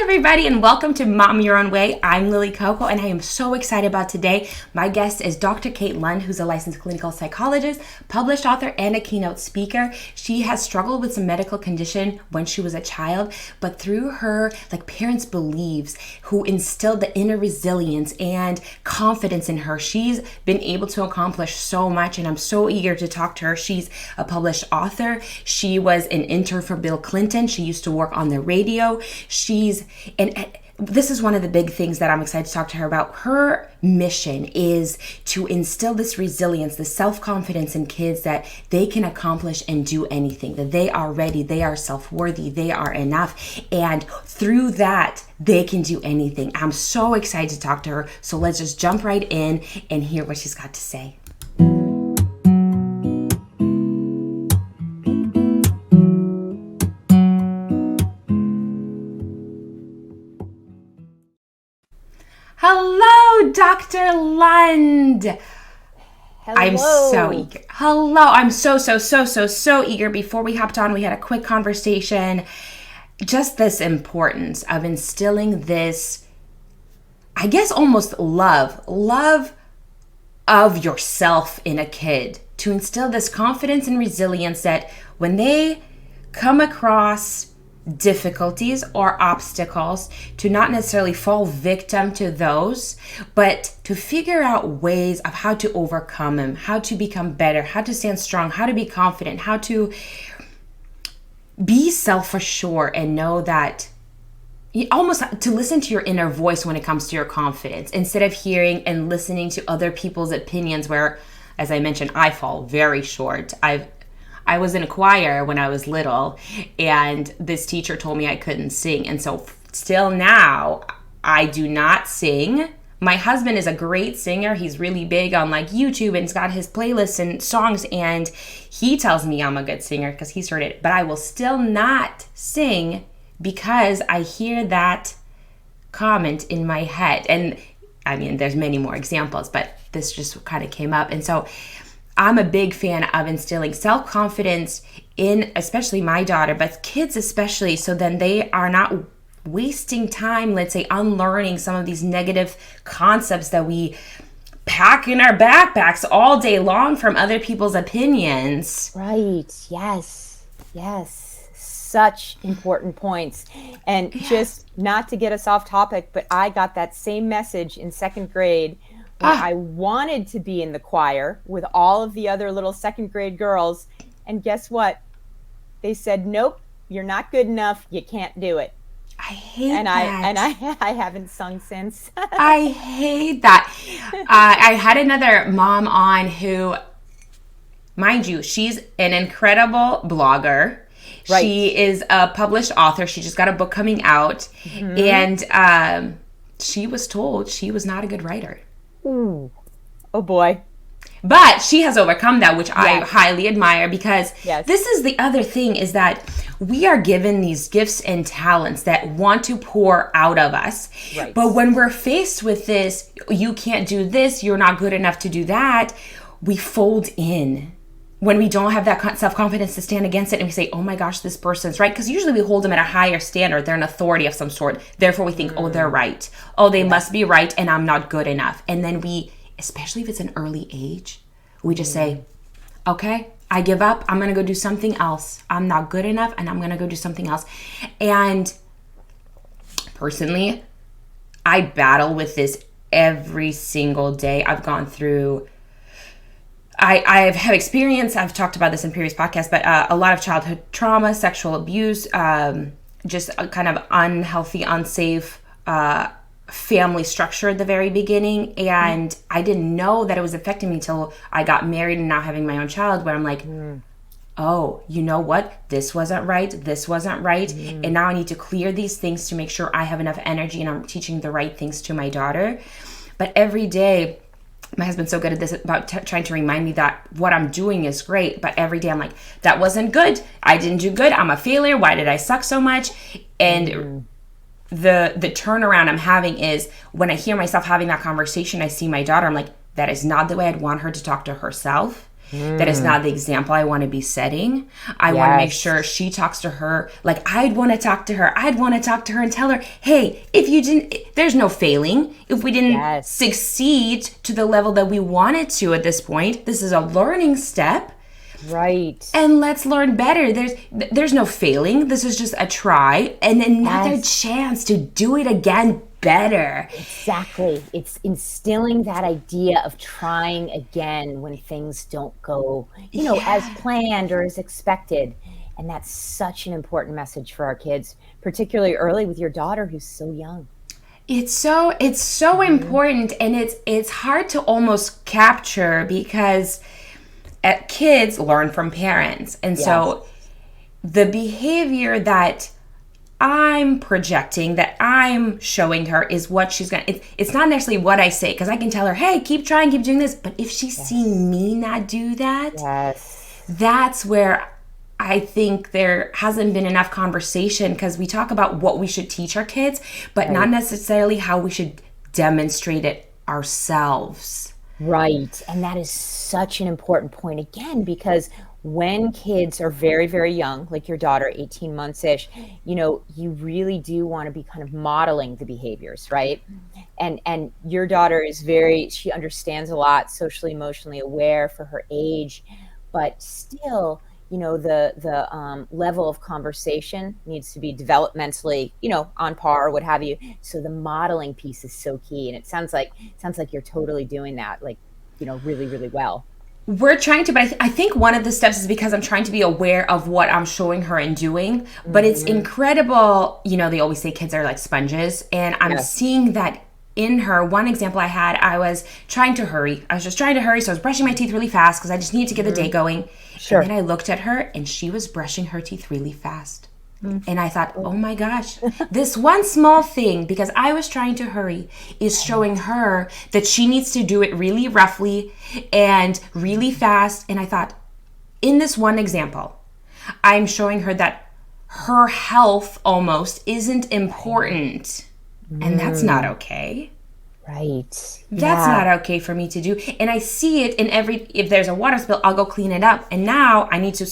everybody, and welcome to Mom Your Own Way. I'm Lily Coco, and I am so excited about today. My guest is Dr. Kate Lund, who's a licensed clinical psychologist, published author, and a keynote speaker. She has struggled with some medical condition when she was a child, but through her parents' beliefs, who instilled the inner resilience and confidence in her, she's been able to accomplish so much, and I'm so eager to talk to her. She's a published author. She was an intern for Bill Clinton. She used to work on the radio. And this is one of the big things that I'm excited to talk to her about. Her mission is to instill this resilience, this self-confidence in kids that they can accomplish and do anything, that they are ready, they are self-worthy, they are enough. And through that, they can do anything. I'm so excited to talk to her. So let's just jump right in and hear what she's got to say. Hello, Dr. Lund. Hello. I'm so eager. Hello. I'm so eager. Before we hopped on, we had a quick conversation. Just this importance of instilling this, I guess, almost love of yourself in a kid. To instill this confidence and resilience that when they come across difficulties or obstacles, to not necessarily fall victim to those, but to figure out ways of how to overcome them, how to become better, how to stand strong, how to be confident, how to be self-assured, and know that you almost to listen to your inner voice when it comes to your confidence, instead of hearing and listening to other people's opinions where, as I mentioned, I fall very short. I was in a choir when I was little, and this teacher told me I couldn't sing. And so still now, I do not sing. My husband is a great singer. He's really big on YouTube, and he's got his playlists and songs, and he tells me I'm a good singer because he's heard it. But I will still not sing because I hear that comment in my head. And I mean, there's many more examples, but this just kind of came up. And so I'm a big fan of instilling self-confidence in especially my daughter, but kids especially, so then they are not wasting time, let's say, unlearning some of these negative concepts that we pack in our backpacks all day long from other people's opinions. Right. Yes. Such important points. And just not to get us off topic, but I got that same message in second grade. I wanted to be in the choir with all of the other little second grade girls. And guess what? They said, nope, you're not good enough. You can't do it. I hate that. I haven't sung since. I hate that. I had another mom on who, mind you, she's an incredible blogger. Right. She is a published author. She just got a book coming out. Mm-hmm. And she was told she was not a good writer. Ooh. Oh boy. But she has overcome that, which I highly admire, because this is the other thing, is that we are given these gifts and talents that want to pour out of us. Right. But when we're faced with this, you can't do this, you're not good enough to do that, we fold in. When we don't have that self-confidence to stand against it, and we say, oh my gosh, this person's right. Because usually we hold them at a higher standard. They're an authority of some sort. Therefore, we think, oh, they're right. Oh, they must be right, and I'm not good enough. And then we, especially if it's an early age, we just say, okay, I give up. I'm going to go do something else. I'm not good enough, and I'm going to go do something else. And personally, I battle with this every single day. I've gone through... I've had experience, I've talked about this in previous podcasts, but a lot of childhood trauma, sexual abuse, just a kind of unhealthy, unsafe family structure at the very beginning. And I didn't know that it was affecting me until I got married and now having my own child, where I'm like, oh, you know what? This wasn't right. And now I need to clear these things to make sure I have enough energy and I'm teaching the right things to my daughter. But every day, my husband's so good at this, about trying to remind me that what I'm doing is great. But every day I'm like, that wasn't good. I didn't do good. I'm a failure. Why did I suck so much? And the turnaround I'm having is when I hear myself having that conversation, I see my daughter, I'm like, that is not the way I'd want her to talk to herself. That is not the example I want to be setting. I want to make sure she talks to her like I'd want to talk to her. I'd want to talk to her and tell her, hey, if you didn't, there's no failing. If we didn't succeed to the level that we wanted to at this point, this is a learning step. Right. And let's learn better. There's no failing. This is just a try and another chance to do it again better. Exactly. It's instilling that idea of trying again when things don't go, as planned or as expected. And that's such an important message for our kids, particularly early with your daughter who's so young. It's so important, and it's hard to almost capture because kids learn from parents. And so the behavior that I'm projecting, that I'm showing her is what she's going to, it's not necessarily what I say, because I can tell her, hey, keep trying, keep doing this. But if she's seen me not do that, that's where I think there hasn't been enough conversation, because we talk about what we should teach our kids, but not necessarily how we should demonstrate it ourselves. Right. And that is such an important point again, because when kids are very, very young, like your daughter, 18 months-ish, you really do want to be kind of modeling the behaviors, right? And your daughter is she understands a lot, socially, emotionally aware for her age, but still, the level of conversation needs to be developmentally, on par or what have you. So the modeling piece is so key. And it sounds like you're totally doing that, like, really, really well. We're trying to, but I think one of the steps is because I'm trying to be aware of what I'm showing her and doing. But it's incredible. They always say kids are like sponges. And I'm seeing that in her. One example I had, I was trying to hurry. I was just trying to hurry. So I was brushing my teeth really fast because I just needed to get the day going. Sure. And then I looked at her and she was brushing her teeth really fast. And I thought, oh my gosh, this one small thing, because I was trying to hurry, is showing her that she needs to do it really roughly and really fast. And I thought, in this one example, I'm showing her that her health almost isn't important. And that's not okay. Right. That's not okay for me to do. And I see it in if there's a water spill, I'll go clean it up. And now I need to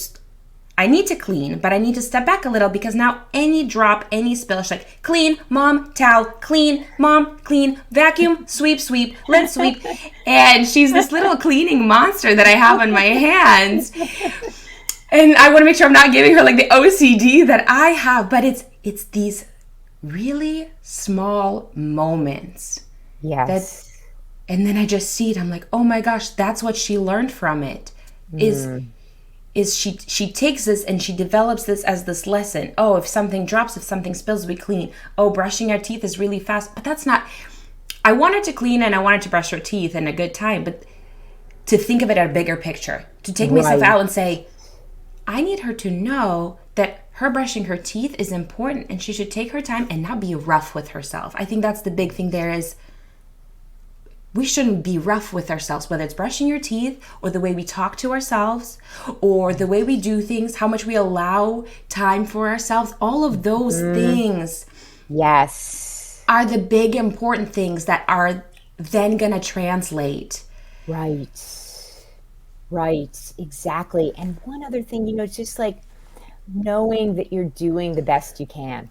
clean, but I need to step back a little, because now any drop, any spill, she's like, clean, mom, towel, clean, mom, clean, vacuum, sweep, let's sweep. And she's this little cleaning monster that I have on my hands. And I want to make sure I'm not giving her like the OCD that I have, but it's these really small moments. Yes. And then I just see it. I'm like, oh my gosh, that's what she learned from it. Is she takes this and she develops this as this lesson. Oh, if something drops, if something spills, we clean. Oh, brushing our teeth is really fast. But that's not, I wanted to clean and I wanted to brush her teeth in a good time, but to think of it at a bigger picture, to take myself out and say, I need her to know that her brushing her teeth is important and she should take her time and not be rough with herself. I think that's the big thing there is, we shouldn't be rough with ourselves, whether it's brushing your teeth or the way we talk to ourselves or the way we do things, how much we allow time for ourselves. All of those things are the big important things that are then going to translate. Right, exactly. And one other thing, just like knowing that you're doing the best you can.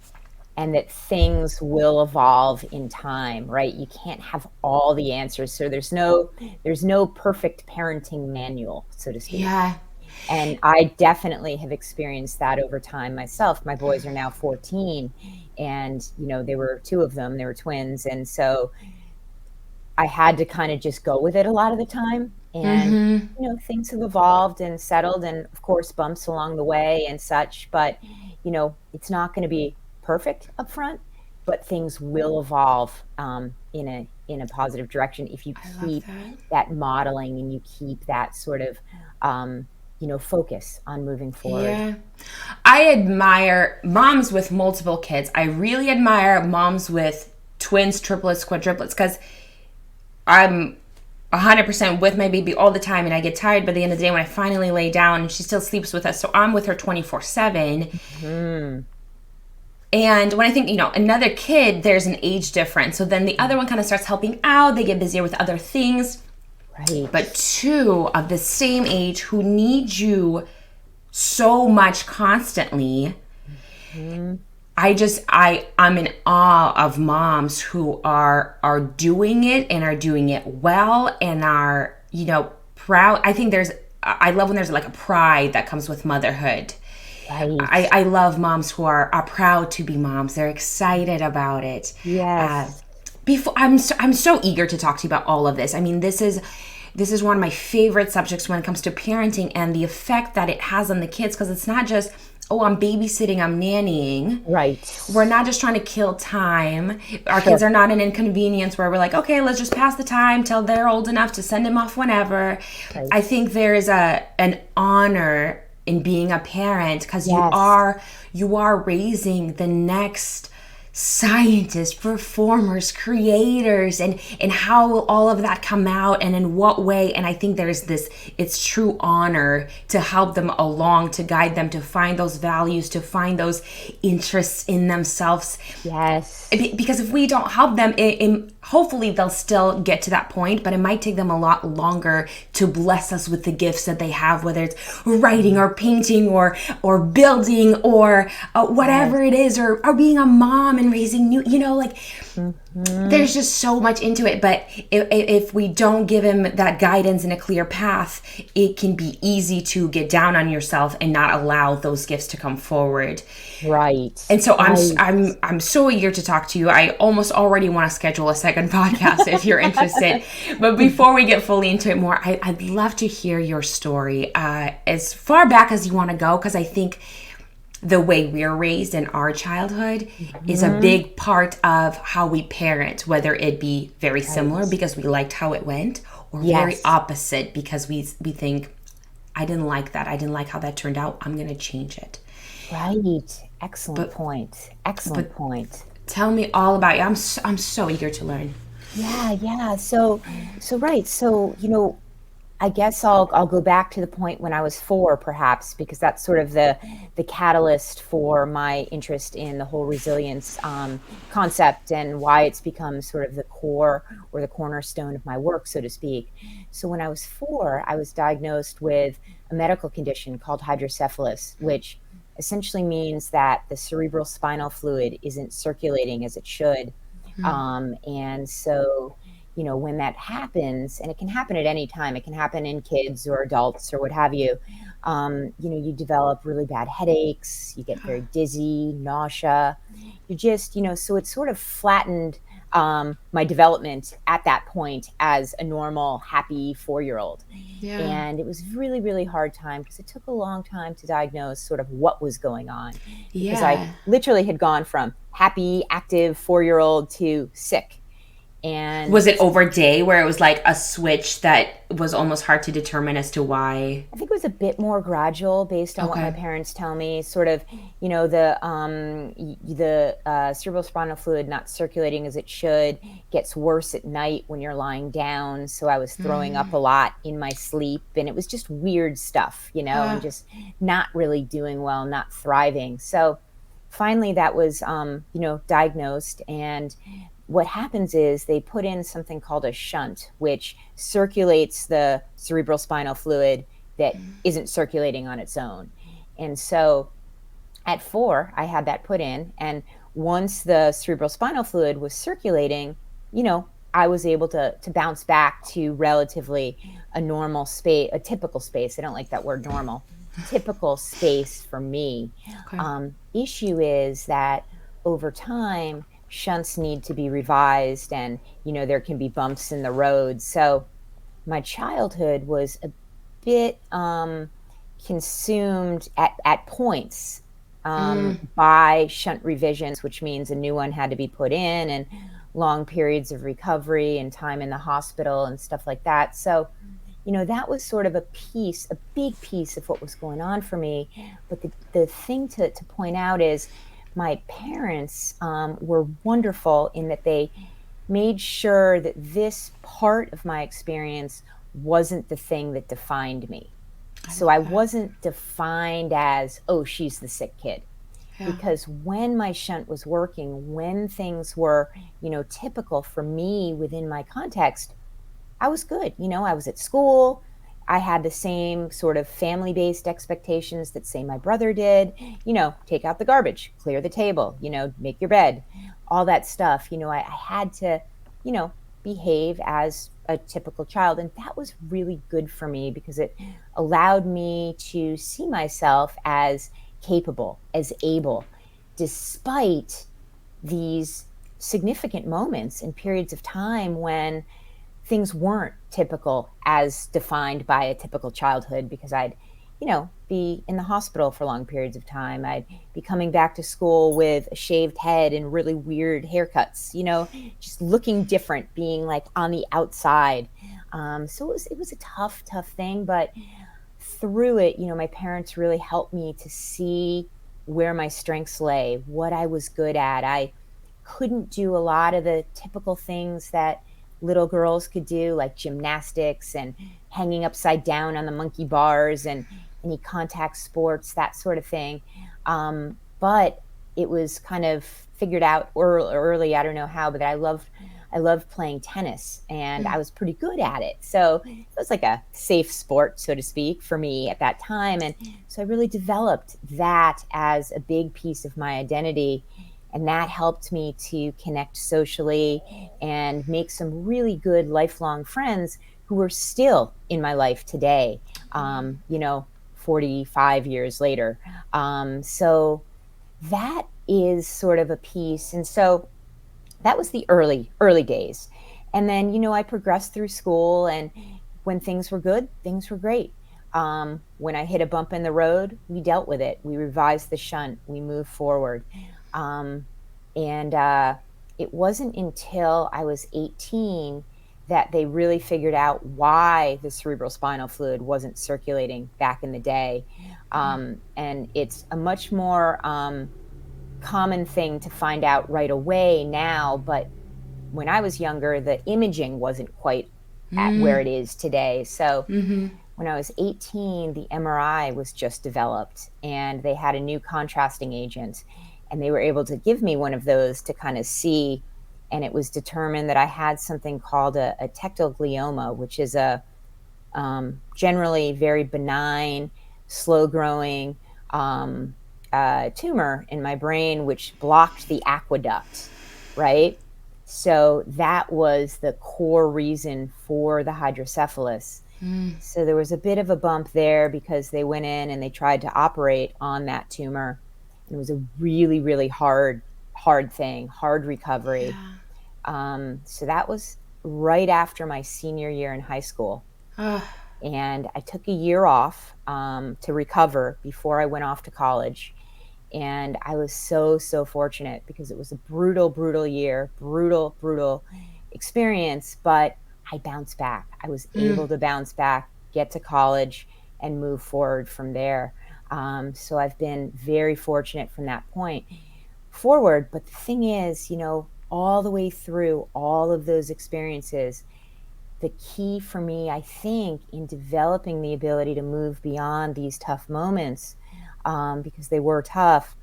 And that things will evolve in time, right? You can't have all the answers. So there's no perfect parenting manual, so to speak. Yeah. And I definitely have experienced that over time myself. My boys are now 14 and, they were two of them, they were twins. And so I had to kind of just go with it a lot of the time. And, things have evolved and settled and of course bumps along the way and such, but, it's not going to be perfect up front, but things will evolve in a positive direction if you keep that modeling and you keep that sort of focus on moving forward. Yeah. I admire moms with multiple kids. I really admire moms with twins, triplets, quadruplets, because I'm 100% with my baby all the time and I get tired by the end of the day when I finally lay down and she still sleeps with us. So I'm with her 24/7. And when I think, another kid, there's an age difference. So then the other one kind of starts helping out. They get busier with other things. Right. but two of the same age who need you so much constantly. Mhm. I'm in awe of moms who are doing it and are doing it well and are, proud. I love when there's like a pride that comes with motherhood. Right. I love moms who are proud to be moms. They're excited about it. Uh, Yes. I'm so eager to talk to you about all of this. I mean, this is one of my favorite subjects when it comes to parenting and the effect that it has on the kids, because it's not just, oh, I'm babysitting, I'm nannying. Right. We're not just trying to kill time. Our kids Sure. are not an inconvenience where we're like, okay, let's just pass the time till they're old enough to send them off whenever. I Right. think there is an honor in being a parent, because you Yes. are you are raising the next scientists, performers, creators, and how will all of that come out and in what way. And I think there's this, it's true honor to help them along, to guide them, to find those values, to find those interests in themselves. Yes. Because if we don't help them, hopefully they'll still get to that point, but it might take them a lot longer to bless us with the gifts that they have, whether it's writing or painting or building or Yes. whatever it is, or being a mom and raising new, like Hmm. there's just so much into it. But if we don't give him that guidance and a clear path, it can be easy to get down on yourself and not allow those gifts to come forward. Right. And so I'm Right. I'm I'm so eager to talk to you. I almost already want to schedule a second podcast if you're interested. But before we get fully into it more, I'd love to hear your story, as far back as you want to go, because I think the way we're raised in our childhood is a Hmm. big part of how we parent, whether it be very similar Right. because we liked how it went, or very Yes. opposite because we think, I didn't like that. I didn't like how that turned out. I'm going to change it. Right. Excellent But point. Excellent but point. tell me all about you. I'm so eager to learn. Yeah, yeah. So right. So, I guess I'll go back to the point when I was 4, perhaps, because that's sort of the catalyst for my interest in the whole resilience concept, and why it's become sort of the core or the cornerstone of my work, so to speak. So when I was 4, I was diagnosed with a medical condition called hydrocephalus, which essentially means that the cerebral spinal fluid isn't circulating as it should. And so, when that happens, and it can happen at any time, it can happen in kids or adults or what have you, you develop really bad headaches, you get very dizzy, nausea. So it sort of flattened my development at that point as a normal, happy 4-year-old. Yeah. And it was really, really hard time, because it took a long time to diagnose sort of what was going on, because I Yeah. literally had gone from happy, active 4-year-old to sick. And Was it over day where it was like a switch that was almost hard to determine as to why? I think it was a bit more gradual based on what my Okay. parents tell me. Sort of, the cerebral spinal fluid not circulating as it should gets worse at night when you're lying down. So I was throwing up a lot in my sleep, and it was just weird stuff, and just not really doing well, not thriving. So finally, that was, diagnosed. And what happens is they put in something called a shunt, which circulates the cerebral spinal fluid that isn't circulating on its own. And so at 4, I had that put in. And once the cerebral spinal fluid was circulating, I was able to bounce back to relatively a normal space, a typical space. I don't like that word normal. Typical space for me. Okay. Issue is that over time, shunts need to be revised, and there can be bumps in the road. So my childhood was a bit consumed at points by shunt revisions, which means a new one had to be put in, and long periods of recovery and time in the hospital and stuff like that. So that was sort of a big piece of what was going on for me. But the thing to point out is my parents were wonderful in that they made sure that this part of my experience wasn't the thing that defined me. So I wasn't defined as, oh, she's the sick kid. Yeah. Because when my shunt was working, when things were, typical for me within my context, I was good. I was at school. I had the same sort of family-based expectations that, say, my brother did. Take out the garbage, clear the table, make your bed, all that stuff. I had to, you know, behave as a typical child. And that was really good for me because it allowed me to see myself as capable, as able, despite these significant moments and periods of time when things weren't typical as defined by a typical childhood, because I'd, be in the hospital for long periods of time. I'd be coming back to school with a shaved head and really weird haircuts, just looking different, being like on the outside. So it was a tough, tough thing, but through it, my parents really helped me to see where my strengths lay, what I was good at. I couldn't do a lot of the typical things that little girls could do, like gymnastics and hanging upside down on the monkey bars and any contact sports, that sort of thing. But it was kind of figured out early. I don't know how, but I loved playing tennis, and I was pretty good at it. So it was like a safe sport, so to speak, for me at that time. And so I really developed that as a big piece of my identity. And that helped me to connect socially and make some really good lifelong friends who are still in my life today, 45 years later. So that is sort of a piece. And so that was the early days. And then, I progressed through school, and when things were good, things were great. When I hit a bump in the road, we dealt with it. We revised the shunt. We moved forward. And it wasn't until I was 18 that they really figured out why the cerebrospinal fluid wasn't circulating back in the day. And it's a much more common thing to find out right away now, but when I was younger, the imaging wasn't quite at where it is today. So when I was 18, the MRI was just developed, and they had a new contrasting agent, and they were able to give me one of those to kind of see, and it was determined that I had something called a tectal glioma, which is a generally very benign, slow-growing tumor in my brain, which blocked the aqueduct, right? So that was the core reason for the hydrocephalus. So there was a bit of a bump there because they went in and they tried to operate on that tumor. And it was a really, really hard thing, hard recovery. So that was right after my senior year in high school. And I took a year off to recover before I went off to college. And I was so, so fortunate because it was a brutal, brutal year, brutal experience, but I bounced back. I was able to bounce back, get to college, and move forward from there. So I've been very fortunate from that point forward. But the thing is, all the way through all of those experiences, the key for me, I think, in developing the ability to move beyond these tough moments, because they were tough,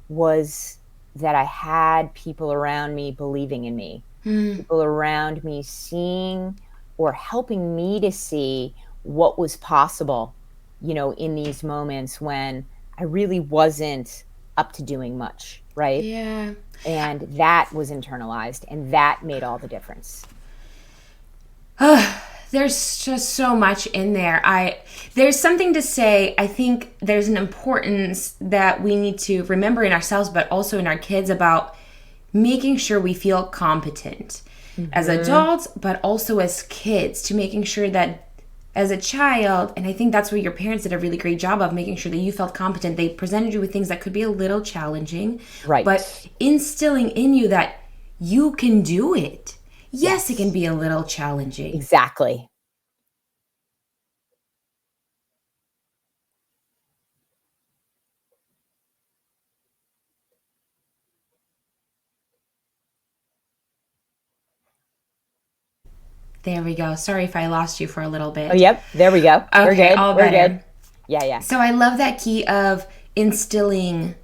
was that I had people around me believing in me, people around me seeing or helping me to see what was possible, in these moments when I really wasn't up to doing much, right? Yeah. And that was internalized, and that made all the difference. There's just so much in there. There's something to say. I think there's an importance that we need to remember in ourselves, but also in our kids, about making sure we feel competent as adults, but also as kids, to making sure that as a child, and I think that's what your parents did a really great job of, making sure that you felt competent. They presented you with things that could be a little challenging, right, but instilling in you that you can do it. Yes, it can be a little challenging. Exactly. There we go. Sorry if I lost you for a little bit. Oh, yep. There we go. Okay, We're good. all We're better. good. Yeah. So I love that key of instilling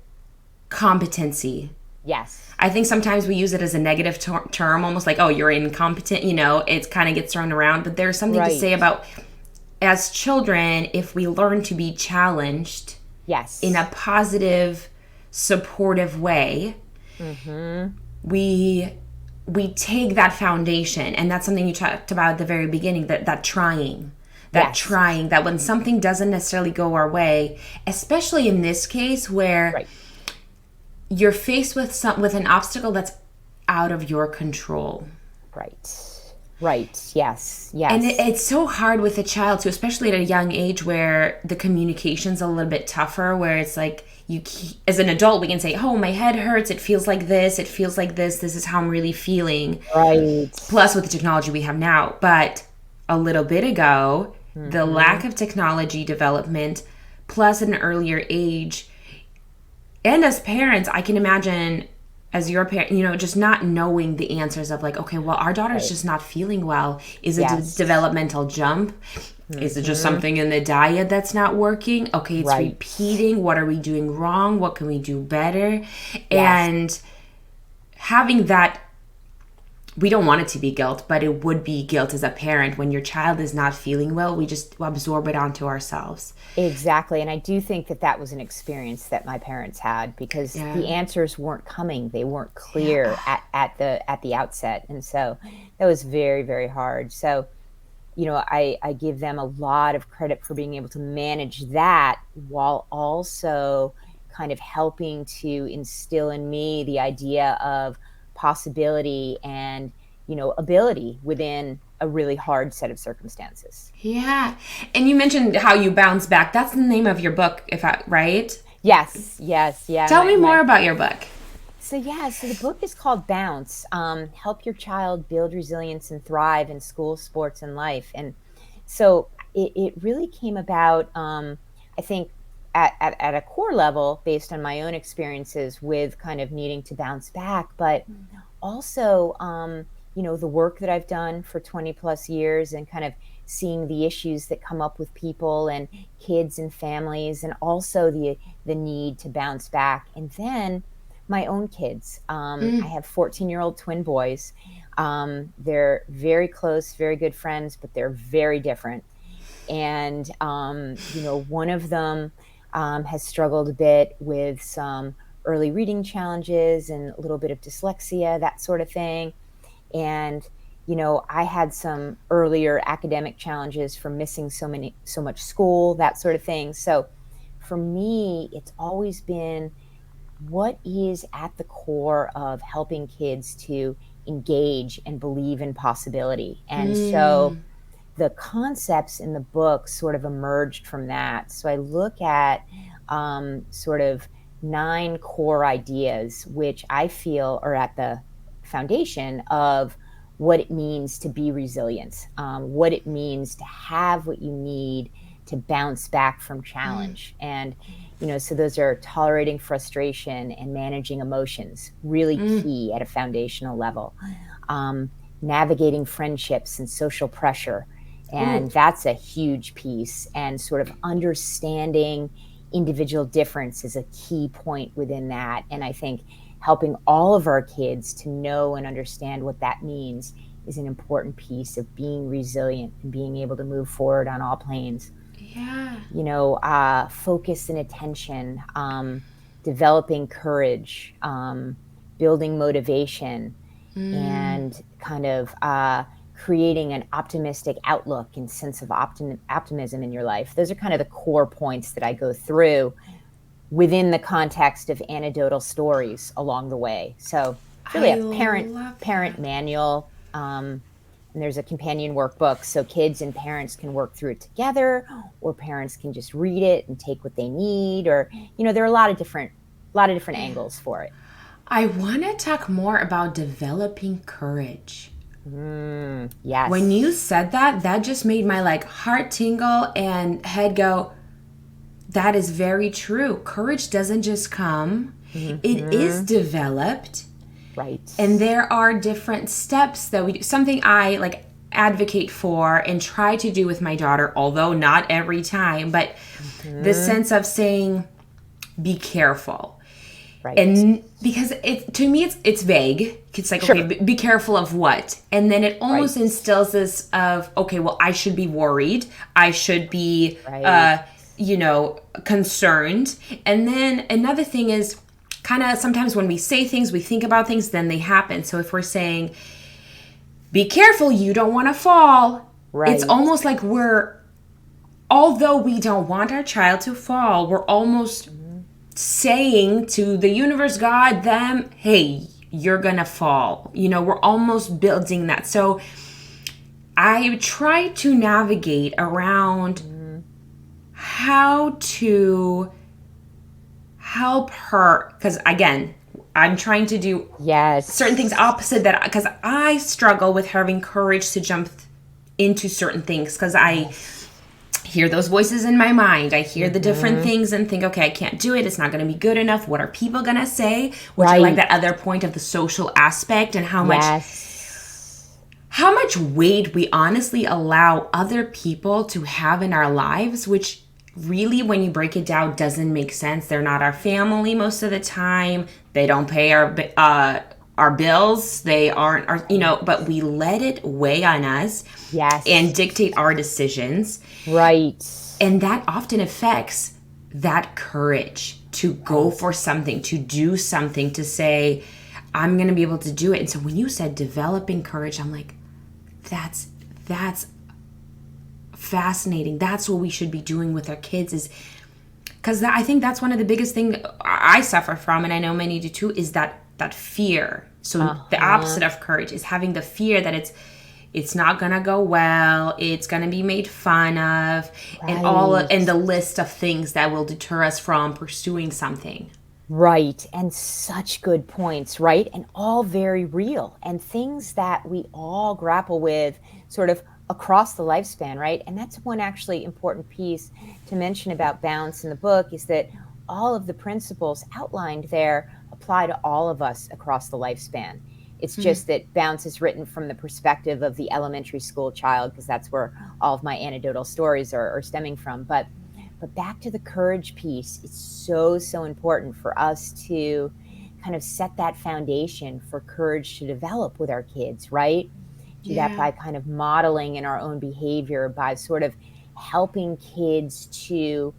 competency Yes. I think sometimes we use it as a negative term, almost like, oh, you're incompetent, it kind of gets thrown around. But there's something to say Right. about, as children, if we learn to be challenged in a Yes. positive, supportive way, we take that foundation, and that's something you talked about at the very beginning, that trying. Yes. That when something doesn't necessarily go our way, especially in this case where Right. you're faced with an obstacle that's out of your control. Right. Right. Yes. And Yes. it's so hard with a child too, especially at a young age where the communication's a little bit tougher, where it's like as an adult, we can say, oh, my head hurts. It feels like this. It feels like this. This is how I'm really feeling. Right. Plus with the technology we have now. But a little bit ago, the lack of technology development, plus at an earlier age, and as parents, I can imagine as your parent, just not knowing the answers of like, okay, well, our daughter's Right. just not feeling well. Is it a Yes. developmental jump? Is it just something in the diet that's not working? Okay, it's Right. repeating. What are we doing wrong? What can we do better? Yes. And having that, we don't want it to be guilt, but it would be guilt as a parent when your child is not feeling well. We just absorb it onto ourselves. Exactly. And I do think that that was an experience that my parents had because Yeah. the answers weren't coming. They weren't clear at the outset. And so that was very, very hard. So, I give them a lot of credit for being able to manage that while also kind of helping to instill in me the idea of possibility and, ability within a really hard set of circumstances. Yeah. And you mentioned how you bounce back. That's the name of your book, right? Yes, yes, yeah. Tell me more about your book. So the book is called Bounce, Help Your Child Build Resilience and Thrive in School, Sports, and Life. And so it really came about, I think, at a core level, based on my own experiences with kind of needing to bounce back, but also, the work that I've done for 20 plus years and kind of seeing the issues that come up with people and kids and families, and also the need to bounce back. And then my own kids. I have 14-year-old twin boys. They're very close, very good friends, but they're very different. And, one of them has struggled a bit with some early reading challenges and a little bit of dyslexia, that sort of thing. And, I had some earlier academic challenges from missing so much school, that sort of thing. So for me, it's always been what is at the core of helping kids to engage and believe in possibility. And so the concepts in the book sort of emerged from that. So I look at sort of 9 core ideas, which I feel are at the foundation of what it means to be resilient, what it means to have what you need to bounce back from challenge. And, so those are tolerating frustration and managing emotions, really key at a foundational level. Navigating friendships and social pressure. And that's a huge piece. And sort of understanding individual difference is a key point within that. And I think helping all of our kids to know and understand what that means is an important piece of being resilient and being able to move forward on all planes. Yeah. Focus and attention, developing courage, building motivation, and kind of creating an optimistic outlook and sense of optimism in your life. Those are kind of the core points that I go through within the context of anecdotal stories along the way. So it's really a parent manual, and there's a companion workbook so kids and parents can work through it together, or parents can just read it and take what they need, or there are a lot of different angles for it. I want to talk more about developing courage. Yes. When you said that, that just made my heart tingle and head go, that is very true. Courage doesn't just come. It is developed. Right. And there are different steps that we do. Something I advocate for and try to do with my daughter, although not every time, but the sense of saying, be careful. Right. And because to me, it's vague. It's like, Sure. okay, be careful of what? And then it almost Right. instills this of, okay, well, I should be worried. I should be, Right. concerned. And then another thing is kind of sometimes when we say things, we think about things, then they happen. So if we're saying, be careful, you don't want to fall, it's Right. almost like although we don't want our child to fall, we're almost saying to the universe, God, them, hey, you're gonna fall. We're almost building that. So I try to navigate around how to help her, because again, I'm trying to do Yes. certain things opposite that, because I struggle with having courage to jump into certain things, because I hear those voices in my mind. I hear the different things and think, okay, I can't do it. It's not going to be good enough. What are people going to say? Which I like that other point of the social aspect and how much weight we honestly allow other people to have in our lives, which really, when you break it down, doesn't make sense. They're not our family most of the time. They don't pay our bills. They aren't our, but we let it weigh on us. Yes. And dictate our decisions. Right. And that often affects that courage to go for something, to do something, to say, I'm going to be able to do it. And so when you said developing courage, I'm like, that's fascinating. That's what we should be doing with our kids, is because I think that's one of the biggest things I suffer from, and I know many do too, is that fear. So the opposite of courage is having the fear that it's not gonna go well, it's gonna be made fun of, and the list of things that will deter us from pursuing something. Right. And such good points, right? And all very real, and things that we all grapple with sort of across the lifespan, right? And that's one actually important piece to mention about balance in the book, is that all of the principles outlined there apply to all of us across the lifespan. It's just that balance is written from the perspective of the elementary school child, because that's where all of my anecdotal stories are stemming from. But back to the courage piece, it's so important for us to kind of set that foundation for courage to develop with our kids, right? Do that by kind of modeling in our own behavior, by sort of helping kids to,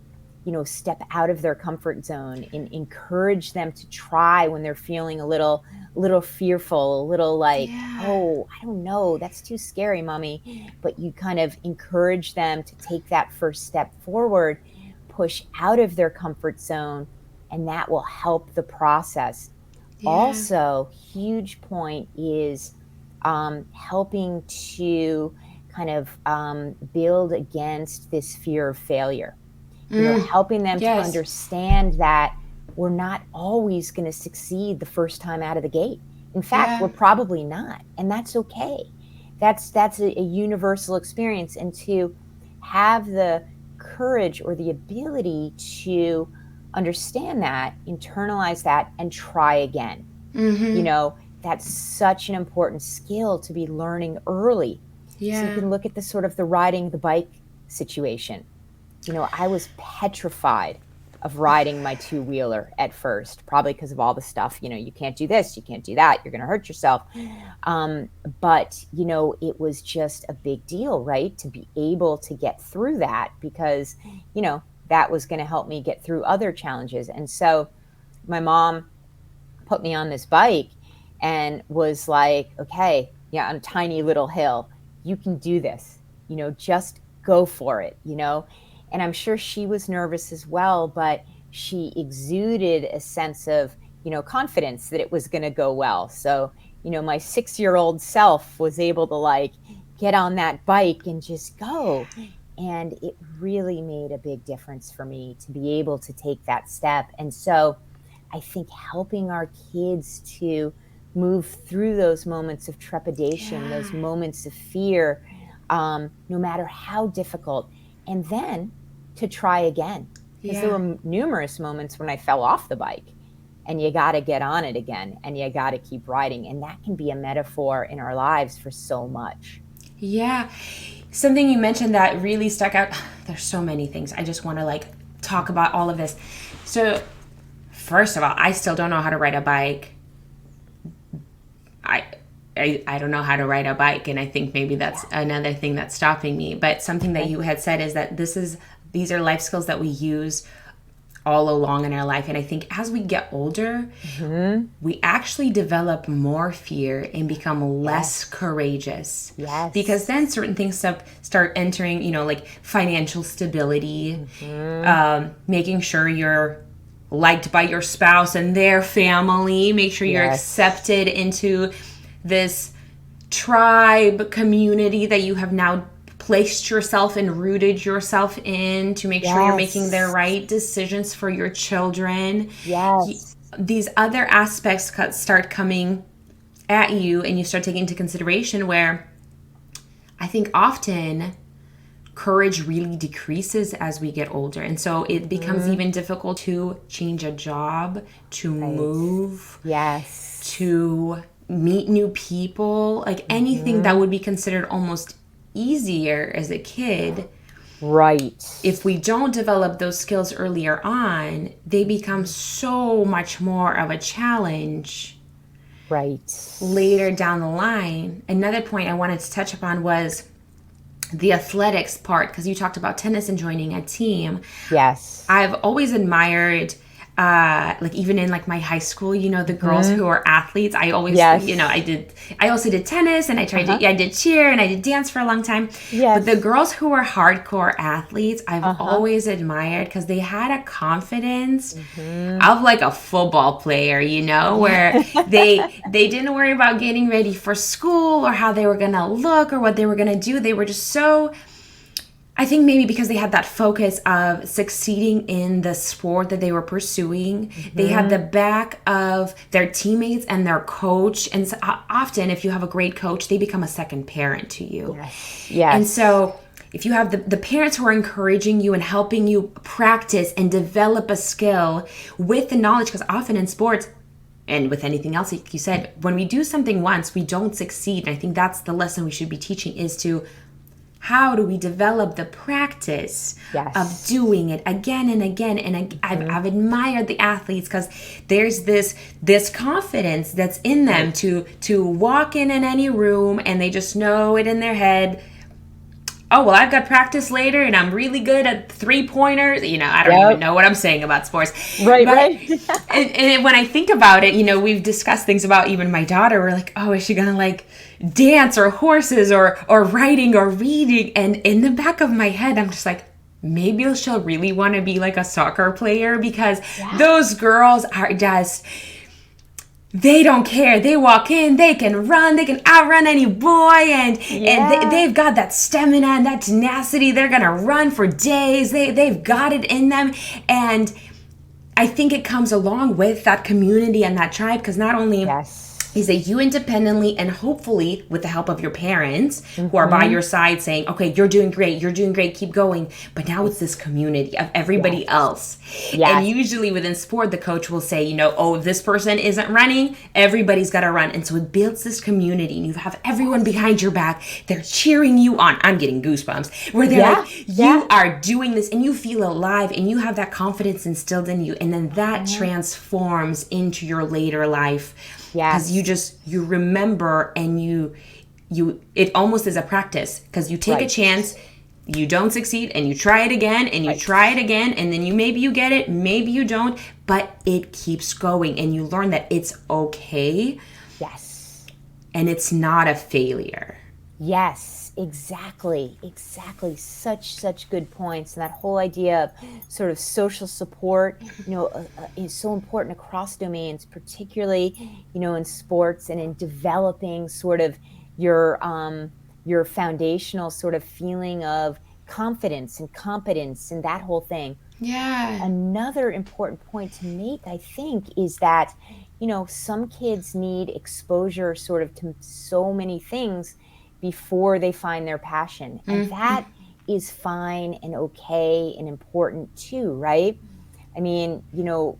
step out of their comfort zone, and encourage them to try when they're feeling a little fearful, a little like, oh, I don't know, that's too scary, mommy. But you kind of encourage them to take that first step forward, push out of their comfort zone, and that will help the process. Also, huge point is helping to kind of build against this fear of failure. Helping them to understand that we're not always going to succeed the first time out of the gate. In fact, we're probably not, and that's okay. That's a universal experience, and to have the courage or the ability to understand that, internalize that, and try again. That's such an important skill to be learning early. So you can look at the sort of the riding the bike situation. I was petrified of riding my two-wheeler at first, probably because of all the stuff, you can't do this, you can't do that, you're going to hurt yourself. But, it was just a big deal, right? To be able to get through that, because, that was going to help me get through other challenges. And so my mom put me on this bike and was like, okay, on a tiny little hill, you can do this, just go for it, And I'm sure she was nervous as well, but she exuded a sense of, confidence that it was going to go well. So, my 6-year-old self was able to get on that bike and just go. And it really made a big difference for me to be able to take that step. And so I think helping our kids to move through those moments of trepidation, those moments of fear, no matter how difficult, and then to try again. Because there were numerous moments when I fell off the bike, and you got to get on it again, and you got to keep riding. And that can be a metaphor in our lives for so much. Yeah. Something you mentioned that really stuck out. There's so many things. I just want to talk about all of this. So first of all, I still don't know how to ride a bike. I, I don't know how to ride a bike, and I think maybe that's Yeah. another thing that's stopping me. But something that Okay. you had said is that these are life skills that we use all along in our life. And I think as we get older, Mm-hmm. we actually develop more fear and become less Yes. courageous, because then Yes. certain things start entering, like financial stability, Mm-hmm. making sure you're liked by your spouse and their family, make sure you're Yes. accepted into this tribe community that you have now placed yourself and rooted yourself in, to make sure you're making the Yes. right decisions for your children. Yes. These other aspects start coming at you, and you start taking into consideration where I think often courage really decreases as we get older. And so it becomes Mm-hmm. even difficult to change a job, to Right. move, Yes. to meet new people, like anything that Mm-hmm. would be considered almost easier as a kid. Right. If we don't develop those skills earlier on, they become so much more of a challenge Right. later down the line. Another point I wanted to touch upon was the athletics part, because you talked about tennis and joining a team. Yes. I've always admired, like even in like my high school, the girls Mm-hmm. who are athletes. I always, Yes. I also did tennis, and Uh-huh. I did cheer, and I did dance for a long time. But the Yes. girls who were hardcore athletes, I've Uh-huh. always admired, because they had a confidence Mm-hmm. of like a football player, where they didn't worry about getting ready for school or how they were gonna look or what they were gonna do. They were just so, I think maybe because they had that focus of succeeding in the sport that they were pursuing, they had the Mm-hmm. back of their teammates and their coach. And so, often, if you have a great coach, they become a second parent to you. Yes. And Yes. so, if you have the parents who are encouraging you and helping you practice and develop a skill with the knowledge, because often in sports, and with anything else, like you said, when we do something once, we don't succeed. And I think that's the lesson we should be teaching, is to, how do we develop the practice of Yes. doing it again and again? And Mm-hmm. I've admired the athletes, because there's this confidence that's in them Right. to walk in any room, and they just know it in their head. Oh, well, I've got practice later, and I'm really good at 3-pointers. I don't even Yep. know what I'm saying about sports. Right. But Right. and when I think about it, we've discussed things about even my daughter. We're like, oh, is she going to like dance or horses or writing or reading? And in the back of my head, I'm just like, maybe she'll really want to be like a soccer player, because Yeah. those girls are just, they don't care. They walk in, they can run, they can outrun any boy, and Yeah. they've got that stamina and that tenacity. They're gonna run for days. They've got it in them. And I think it comes along with that community and that tribe, because not only Yes. is that you independently, and hopefully with the help of your parents who are by Mm-hmm. your side saying, okay, you're doing great, keep going. But now it's this community of everybody Yes. else. And Yes. usually within sport, the coach will say, oh, this person isn't running, everybody's got to run. And so it builds this community, and you have everyone behind your back. They're cheering you on. I'm getting goosebumps, where they're Yeah. like, Yeah. you are doing this, and you feel alive, and you have that confidence instilled in you. And then that Mhm. transforms into your later life, because Yes. you remember, and it almost is a practice, because you take a Right. chance, you don't succeed, and you try it again, and you Right. try it again, and then maybe you get it, maybe you don't, but it keeps going, and you learn that it's okay, Yes. and it's not a failure. Yes, exactly. Exactly. Such good points. And that whole idea of sort of social support, is so important across domains, particularly, in sports and in developing sort of your foundational sort of feeling of confidence and competence and that whole thing. Yeah. Another important point to make, I think, is that, some kids need exposure sort of to so many things before they find their passion. And that is fine and okay and important too, right? I mean,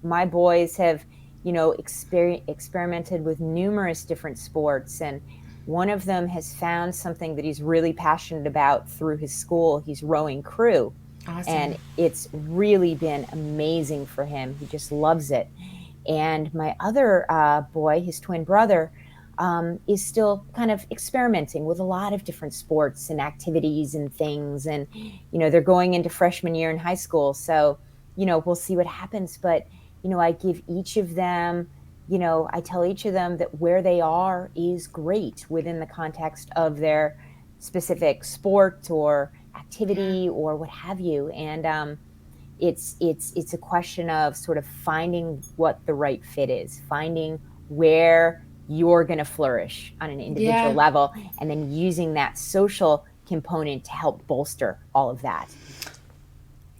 my boys have, experimented with numerous different sports, and one of them has found something that he's really passionate about through his school. He's rowing crew, Awesome. and it's really been amazing for him. He just loves it. And my other boy, his twin brother, is still kind of experimenting with a lot of different sports and activities and things. And, they're going into freshman year in high school. So, we'll see what happens. But, I give each of them, I tell each of them that where they are is great within the context of their specific sport or activity or what have you. And it's a question of sort of finding what the right fit is, finding where you're going to flourish on an individual level, and then using that social component to help bolster all of that.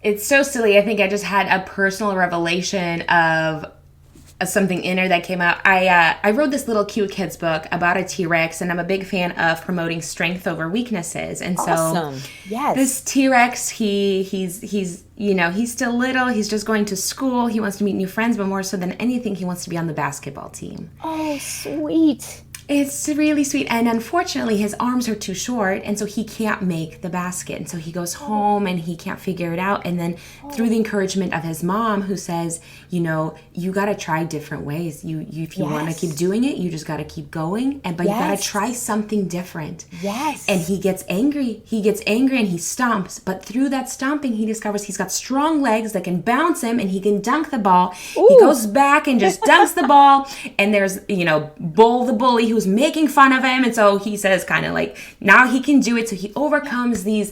It's so silly. I think I just had a personal revelation of something inner that came out. I wrote this little cute kids book about a T-Rex, and I'm a big fan of promoting strength over weaknesses. And so this T-Rex, he's still little. He's just going to school. He wants to meet new friends, but more so than anything, he wants to be on the basketball team. Oh, sweet. It's really sweet. And unfortunately, his arms are too short, and so he can't make the basket. And so he goes home and he can't figure it out. And then through the encouragement of his mom, who says, you got to try different ways. If you want to keep doing it, you just got to keep going. But you got to try something different. Yes. And he gets angry. He gets angry and he stomps. But through that stomping, he discovers he's got strong legs that can bounce him and he can dunk the ball. Ooh. He goes back and just dunks the ball. And there's, Bull the bully who's making fun of him. And so he says kind of like, now he can do it. So he overcomes the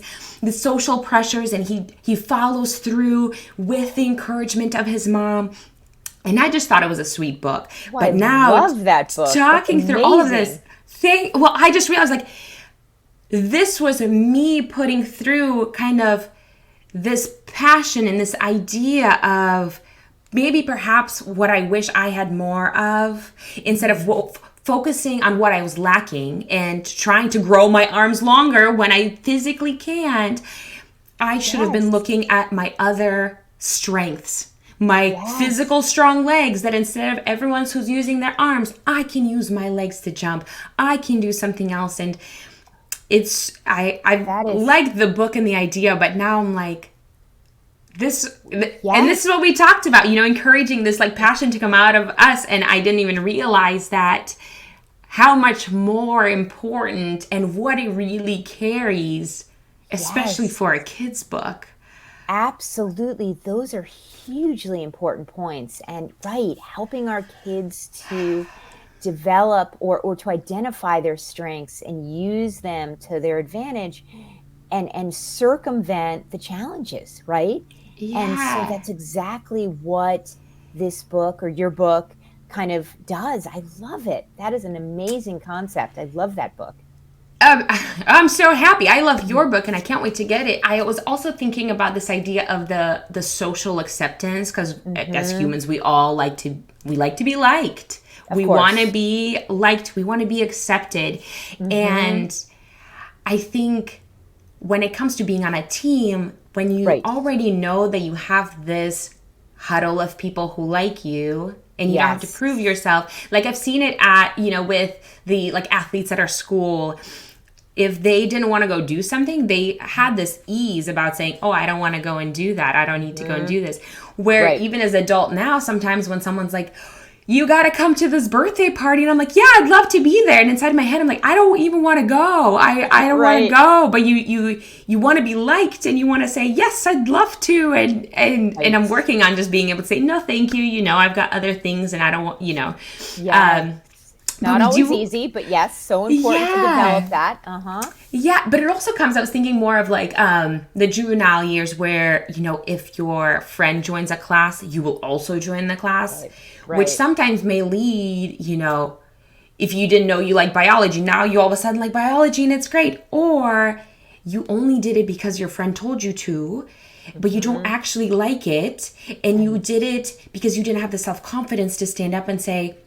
social pressures and he follows through with the encouragement of his mom. And I just thought it was a sweet book. Well, but now I love that book. Talking through all of this thing, I just realized like this was me putting through kind of this passion and this idea of maybe perhaps what I wish I had more of, instead of focusing on what I was lacking and trying to grow my arms longer when I physically can't. I should have been looking at my other strengths, my physical strong legs, that instead of everyone who's using their arms, I can use my legs to jump. I can do something else. And I like the book and the idea, but now I'm like, and this is what we talked about, encouraging this like passion to come out of us. And I didn't even realize that how much more important and what it really carries, especially for a kid's book. Absolutely. Those are hugely important points. And helping our kids to develop or to identify their strengths and use them to their advantage and circumvent the challenges, right? Yeah. And so that's exactly what this book or your book kind of does. I love it. That is an amazing concept. I love that book. I'm so happy. I love your book and I can't wait to get it. I was also thinking about this idea of the social acceptance, because as humans, we like to be liked. We want to be liked. We want to be accepted. And I think when it comes to being on a team, when you already know that you have this huddle of people who like you and you don't have to prove yourself. Like I've seen it at, with the like athletes at our school. If they didn't want to go do something, they had this ease about saying, oh, I don't want to go and do that. I don't need to go and do this. Where even as an adult now, sometimes when someone's like, you got to come to this birthday party. And I'm like, yeah, I'd love to be there. And inside my head, I'm like, I don't even want to go. I don't want to go. But you want to be liked and you want to say, yes, I'd love to. And I'm working on just being able to say, no, thank you. I've got other things and I don't want, Not always easy, but yes, so important to develop that. Yeah, but it also comes, I was thinking more of like the juvenile years where, if your friend joins a class, you will also join the class, which sometimes may lead, if you didn't know you like biology, now you all of a sudden like biology and it's great. Or you only did it because your friend told you to, but you don't actually like it. And you did it because you didn't have the self-confidence to stand up and say,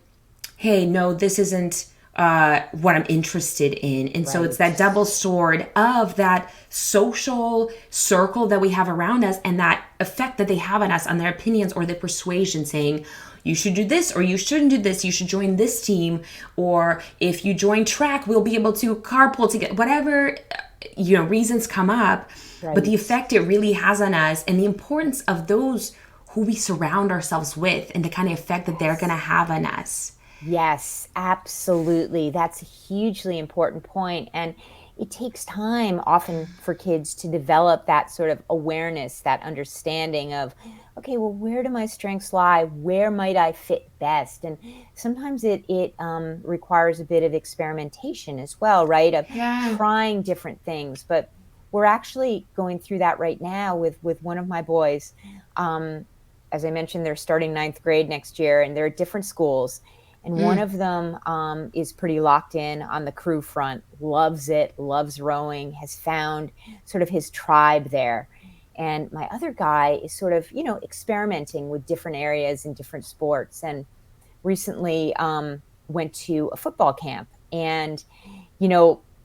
hey, no, this isn't what I'm interested in. And so it's that double sword of that social circle that we have around us and that effect that they have on us, on their opinions or their persuasion, saying, you should do this or you shouldn't do this. You should join this team. Or if you join track, we'll be able to carpool together. Whatever, reasons come up. But the effect it really has on us and the importance of those who we surround ourselves with and the kind of effect that they're going to have on us. Yes, absolutely. That's a hugely important point. And it takes time often for kids to develop that sort of awareness, that understanding of, okay, well, where do my strengths lie? Where might I fit best? And sometimes it requires a bit of experimentation as well, right? Of Yeah. trying different things. But we're actually going through that right now with one of my boys. Um, as I mentioned, they're starting ninth grade next year, and they're at different schools, and one Mm. of them is pretty locked in on the crew front, loves it, loves rowing, has found sort of his tribe there. And my other guy is sort of, experimenting with different areas and different sports. And recently went to a football camp. And,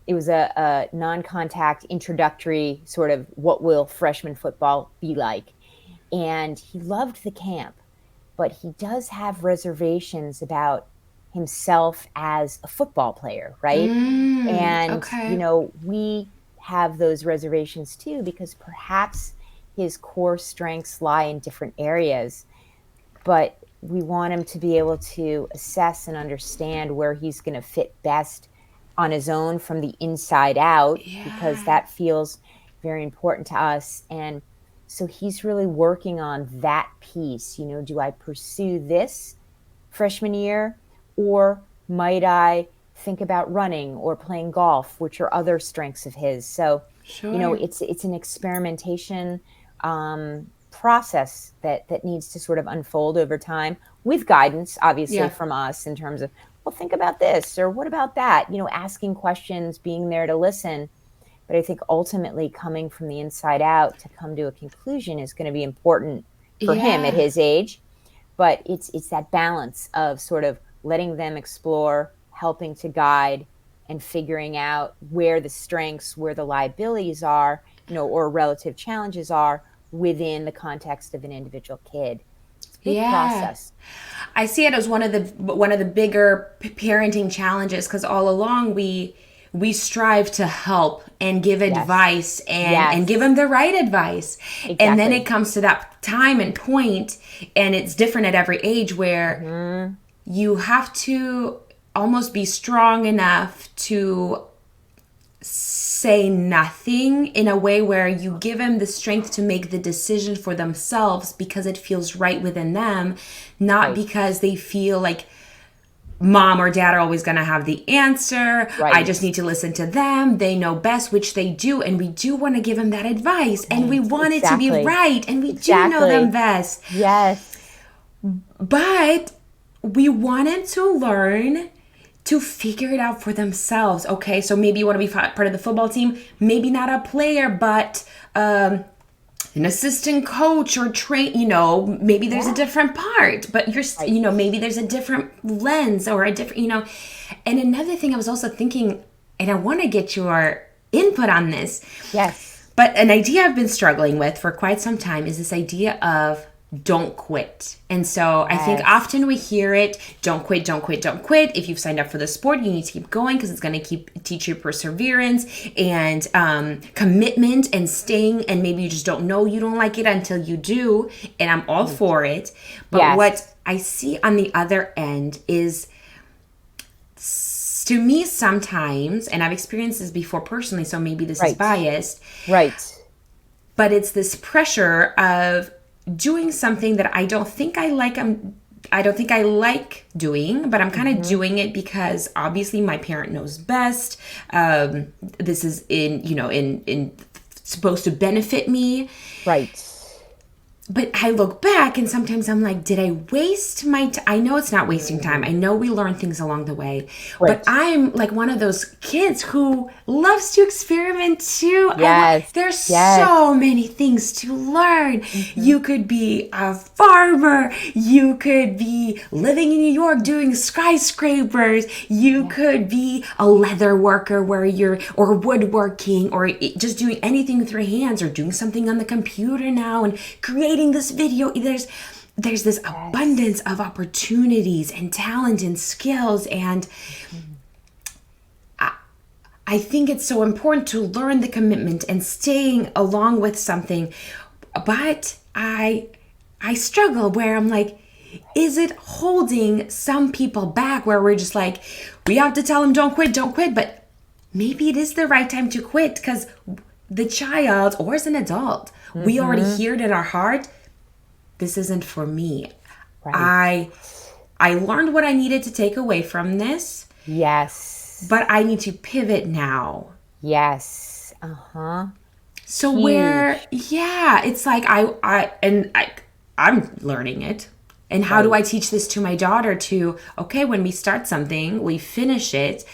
it was a non contact introductory sort of what will freshman football be like. And he loved the camp, but he does have reservations about himself as a football player, right? And, Okay. we have those reservations too, because perhaps his core strengths lie in different areas, but we want him to be able to assess and understand where he's going to fit best on his own from the inside out, because Yeah. that feels very important to us. And so he's really working on that piece. Do I pursue this freshman year, or might I think about running or playing golf, which are other strengths of his? So, Sure. it's an experimentation process that needs to sort of unfold over time, with guidance, obviously, Yeah. from us in terms of, well, think about this, or what about that? Asking questions, being there to listen. But I think ultimately coming from the inside out to come to a conclusion is going to be important for him at Yeah. his age. But it's that balance of sort of letting them explore, helping to guide, and figuring out where the strengths, where the liabilities are, or relative challenges are within the context of an individual kid. It's a big Yeah. process. I see it as one of the bigger parenting challenges, because all along we strive to help and give Yes. advice and give them Yes. the right advice, and then it Exactly. comes to that time and point, and it's different at every age, where Hmm. you have to almost be strong enough to say nothing, in a way where you give them the strength to make the decision for themselves because it feels right within them, not Right. because they feel like mom or dad are always going to have the answer. I Right. just need to listen to them. They know best, which they do. And we do want to give them that advice, and we Right. want it to be Exactly. right. And we do know them Exactly. best. Yes. But we want them to learn to figure it out for themselves. Okay, so maybe you want to be part of the football team, maybe not a player, but an assistant coach or train, maybe there's a Yeah. different part, but Right. maybe there's a different lens or a different, And another thing I was also thinking, and I want to get your input on this, Yes. but an idea I've been struggling with for quite some time is this idea of don't quit. And so I think Yes. often we hear it, don't quit, don't quit, don't quit. If you've signed up for the sport, you need to keep going, because it's going to teach you perseverance and commitment and staying. And maybe you just don't know you don't like it until you do. And I'm all Right. for it. But what Yes. I see on the other end is, to me, sometimes, and I've experienced this before personally, so maybe this is Right. biased, Right. but it's this pressure of doing something that I don't think I like. I don't think I like doing, but I'm kind of Hmm. doing it because obviously my parent knows best. This is in supposed to benefit me. Right. But I look back and sometimes I'm like, did I waste my time? I know it's not wasting time. Mm. I know we learn things along the way. But Right. I'm like one of those kids who loves to experiment too. Yes. There's Yes. so many things to learn. Hmm. You could be a farmer. You could be living in New York doing skyscrapers. You Yeah. could be a leather worker or woodworking, or just doing anything with your hands, or doing something on the computer now and creating this video. There's this Yes. abundance of opportunities and talent and skills, and Mhm. I think it's so important to learn the commitment and staying along with something. But I struggle where I'm like, is it holding some people back where we're just like, we have to tell them don't quit, don't quit, but maybe it is the right time to quit because the child, or as an adult, we already hear it in our heart, this isn't for me. Right. I learned what I needed to take away from this, Yes. but I need to pivot now. Yes. Uh-huh. So where, Huge. yeah, it's like I'm learning it. And how do Right. I teach this to my daughter to, okay, when we start something, we finish it.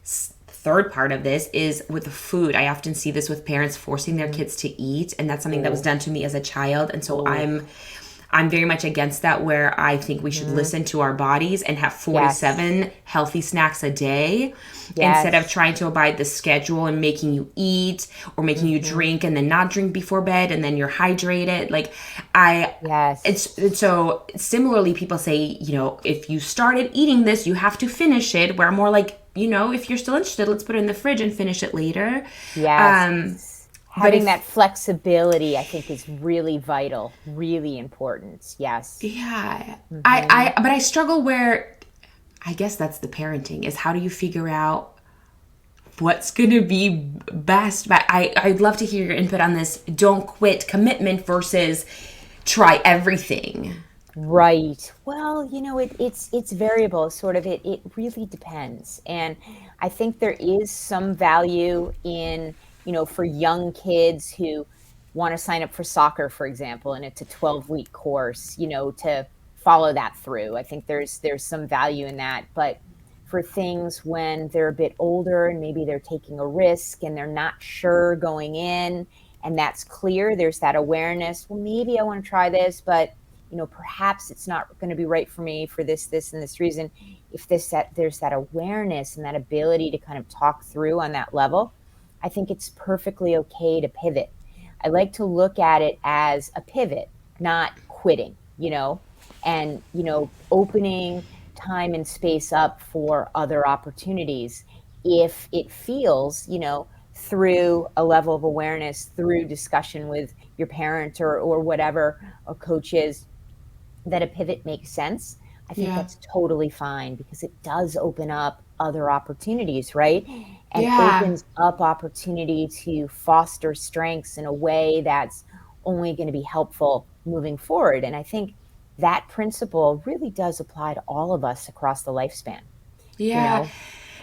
Third part of this is with the food. I often see this with parents forcing their kids to eat, and that's something that was done to me as a child. And so I'm very much against that, where I think we should listen to our bodies and have Yes. 47 healthy snacks a day instead of Yes. trying to abide the schedule and making you eat or making you drink and then not drink before bed and then you're hydrated. Like Yes. it's so similarly people say, if you started eating this, you have to finish it. Where I'm more like, if you're still interested, let's put it in the fridge and finish it later. Um, Yes. but Having if that flexibility, I think, is really vital, really important. Yes. Yeah. But I struggle where I guess that's the parenting is how do you figure out what's going to be best? But I'd love to hear your input on this don't quit commitment versus try everything. Right. Well, it's variable. Sort of it really depends. And I think there is some value in, for young kids who want to sign up for soccer, for example, and it's a 12-week course, to follow that through. I think there's some value in that. But for things when they're a bit older and maybe they're taking a risk and they're not sure going in, and that's clear, there's that awareness, well, maybe I want to try this, but perhaps it's not going to be right for me for this, and this reason. If there's that awareness and that ability to kind of talk through on that level, I think it's perfectly okay to pivot. I like to look at it as a pivot, not quitting, and, opening time and space up for other opportunities if it feels, through a level of awareness, through discussion with your parent or whatever a coach is, that a pivot makes sense. I think Yeah. that's totally fine because it does open up other opportunities, right? And Yeah. opens up opportunity to foster strengths in a way that's only going to be helpful moving forward. And I think that principle really does apply to all of us across the lifespan, you Yeah. know?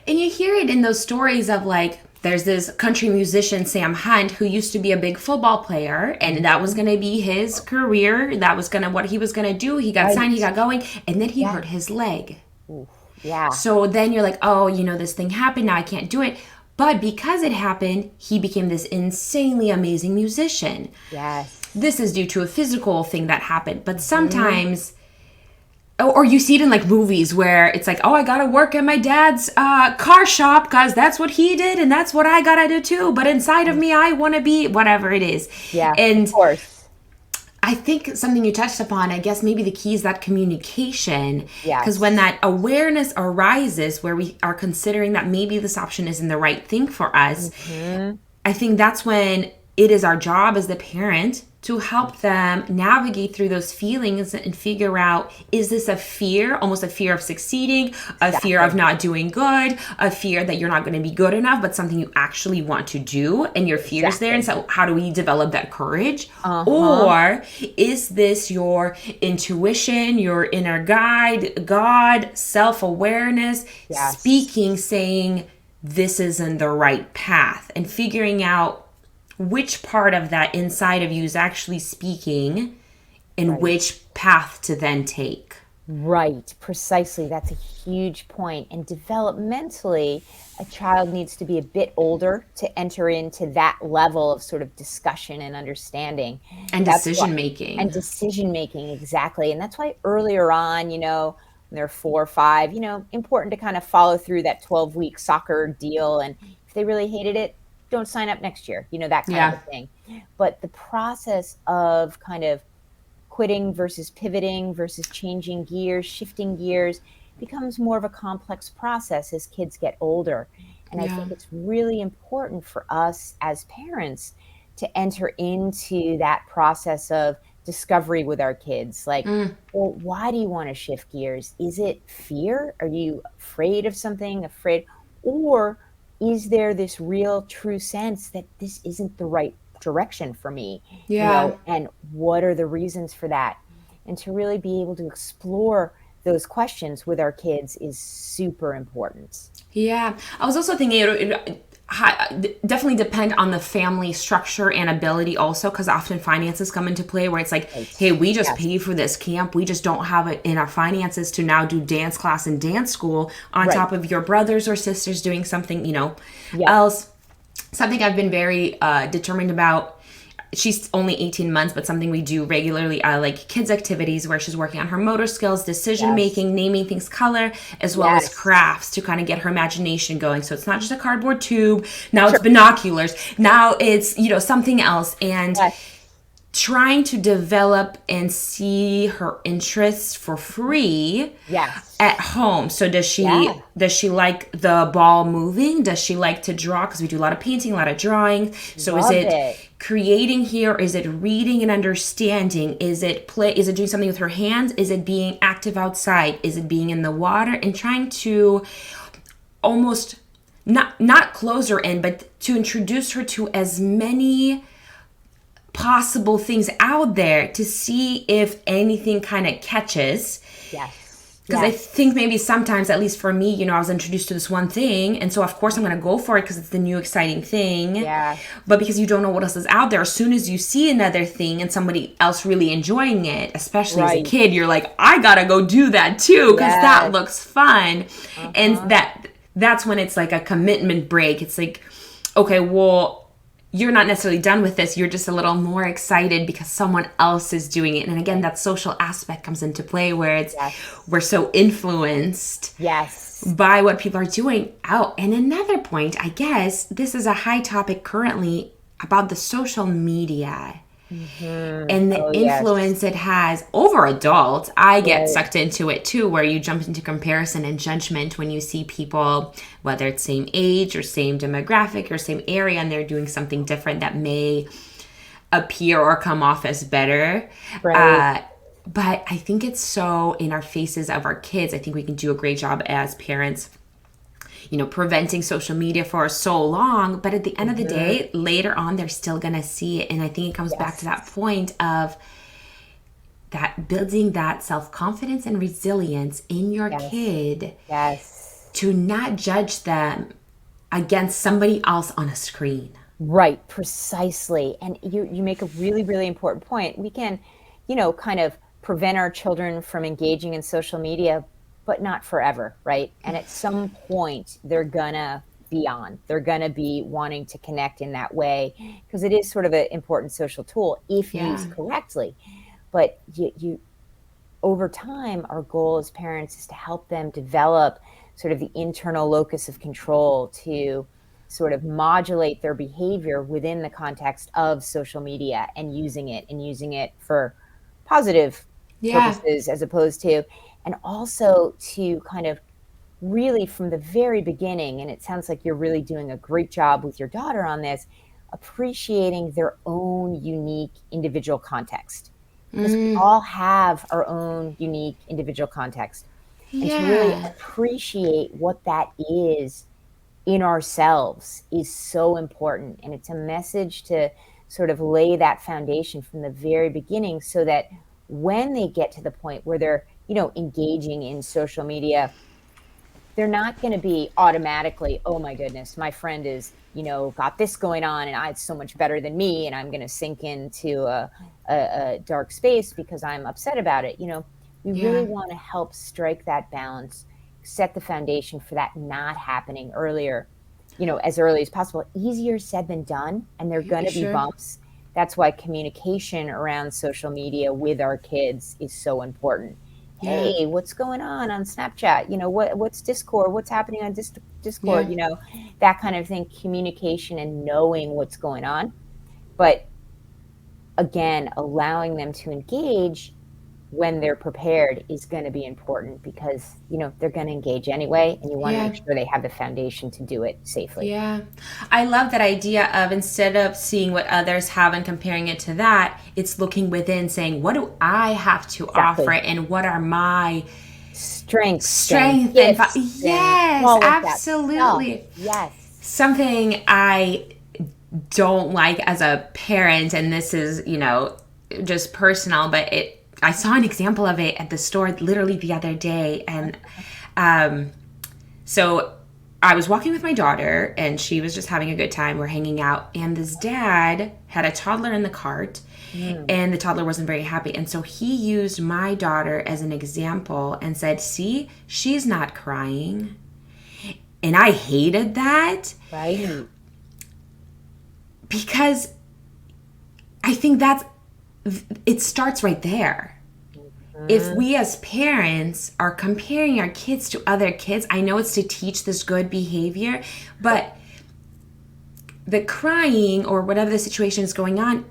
And you hear it in those stories of like, there's this country musician, Sam Hunt, who used to be a big football player, and that was Mhm. going to be his career. That was going to what he was going to do. He got signed, he Right. got going, and then he Yeah. hurt his leg. Oof. Yeah. So then you're like, oh, this thing happened. Now I can't do it. But because it happened, he became this insanely amazing musician. Yes. This is due to a physical thing that happened. But Hmm. sometimes or you see it in like movies where it's like, oh, I gotta work at my dad's car shop because that's what he did and that's what I gotta do too. But inside of me, I want to be whatever it is. Yeah, of And course. I think something you touched upon, I guess maybe the key is that communication. Because when Yes. that awareness arises where we are considering that maybe this option isn't the right thing for us, Hmm. I think that's when it is our job as the parent to help them navigate through those feelings and figure out, is this a fear, almost a fear of succeeding, a fear of Exactly. not doing good, a fear that you're not going to be good enough, but something you actually want to do and your fear's there. And Exactly. so how do we develop that courage? Uh-huh. Or is this your intuition, your inner guide, God, self-awareness, Yes. speaking, saying, this isn't the right path, and figuring out which part of that inside of you is actually speaking and Right. which path to then take. Right. Precisely. That's a huge point. And developmentally, a child needs to be a bit older to enter into that level of sort of discussion and understanding. And That's what, decision and making. decision making, exactly. And that's why earlier on, when they're 4 or 5, important to kind of follow through that 12-week soccer deal. And if they really hated it, don't sign up next year, that kind of Yeah. a thing. But the process of kind of quitting versus pivoting versus changing gears, shifting gears, becomes more of a complex process as kids get older. And I Yeah. think it's really important for us as parents to enter into that process of discovery with our kids. Like, Mm, well, why do you want to shift gears? Is it fear? Are you afraid of something? Afraid? Or is there this real true sense that this isn't the right direction for me? yeah. And what are the reasons for that? And to really be able to explore those questions with our kids is super important. Yeah, I was also thinking definitely depend on the family structure and ability also, because often finances come into play where it's like, Right. hey, we just Yes. paid for this camp, we just don't have it in our finances to now do dance class and dance school on Right. top of your brothers or sisters doing something, Yep. else. Something I've been very determined about. She's only 18 months, but something we do regularly, like kids activities where she's working on her motor skills, decision Yes. making, naming things color, as well as Yes. crafts to kind of get her imagination going. So it's not just a cardboard tube. Now it's Sure. binoculars. Now it's, something else. And Yes. trying to develop and see her interests for free Yes. at home. So Yeah. does she like the ball moving? Does she like to draw? Because we do a lot of painting, a lot of drawing. So is Love it it. creating here? Is it reading and understanding? Is it play? Is it doing something with her hands? Is it being active outside? Is it being in the water? And trying to almost not close her in, but to introduce her to as many possible things out there to see if anything kind of catches. Yes. Because I Yes. think maybe sometimes, at least for me, I was introduced to this one thing. And so, of course, I'm going to go for it because it's the new exciting thing. Yeah. But because you don't know what else is out there, as soon as you see another thing and somebody else really enjoying it, especially as a Right. kid, you're like, I got to go do that too because that Yes. looks fun. And Uh-huh. that's when it's like a commitment break. It's like, okay, well, you're not necessarily done with this. You're just a little more excited because someone else is doing it. And again, that social aspect comes into play where Yes. we're so influenced Yes. by what people are doing out. And another point, I guess, this is a high topic currently about the social media and the Oh, yes. influence it has over adults. I get Right. sucked into it too, where you jump into comparison and judgment when you see people, whether it's same age or same demographic or same area, and they're doing something different that may appear or come off as better. Right. But I think it's so in our faces of our kids. I think we can do a great job as parents, preventing social media for so long. But at the end of the day, later on, they're still going to see it. And I think it comes back to that Yes. point of that building that self-confidence and resilience in your Yes. kid Yes. to not judge them against somebody else on a screen. Right, precisely. And you make a really, really important point. We can, kind of prevent our children from engaging in social media, but not forever, right? And at some point, they're gonna be on. They're gonna be wanting to connect in that way because it is sort of an important social tool if Yeah. used correctly. But you over time, our goal as parents is to help them develop sort of the internal locus of control to sort of modulate their behavior within the context of social media and using it for positive Yeah. purposes as opposed to, and also to kind of really from the very beginning, and it sounds like you're really doing a great job with your daughter on this, appreciating their own unique individual context because we all have our own unique individual context, and to really Yeah. appreciate what that is in ourselves is so important. And it's a message to sort of lay that foundation from the very beginning so that when they get to the point where they're, engaging in social media, they're not going to be automatically, oh my goodness, my friend is, got this going on and it's so much better than me. And I'm going to sink into a dark space because I'm upset about it. We really Yeah. want to help strike that balance, set the foundation for that not happening earlier, as early as possible. Easier said than done. And they're going to be Sure. bumps. That's why communication around social media with our kids is so important. Yeah. Hey, what's going on Snapchat? What's Discord? What's happening on Discord? Yeah. That kind of thing, communication and knowing what's going on. But again, allowing them to engage when they're prepared is going to be important because, they're going to engage anyway, and you want to Yeah. make sure they have the foundation to do it safely. Yeah. I love that idea of, instead of seeing what others have and comparing it to that, it's looking within, saying, what do I have to offer, Exactly. and what are my Strengths and strength and gifts and yes, all of that stuff. absolutely. Yes. Something I don't like as a parent, and this is, just personal, but I saw an example of it at the store literally the other day. And so I was walking with my daughter, and she was just having a good time. We're hanging out, and this dad had a toddler in the cart, and the toddler wasn't very happy. And so he used my daughter as an example and said, see, she's not crying. And I hated that. Right. Because I think it starts right there. If we as parents are comparing our kids to other kids, I know it's to teach this good behavior, but the crying or whatever the situation is going on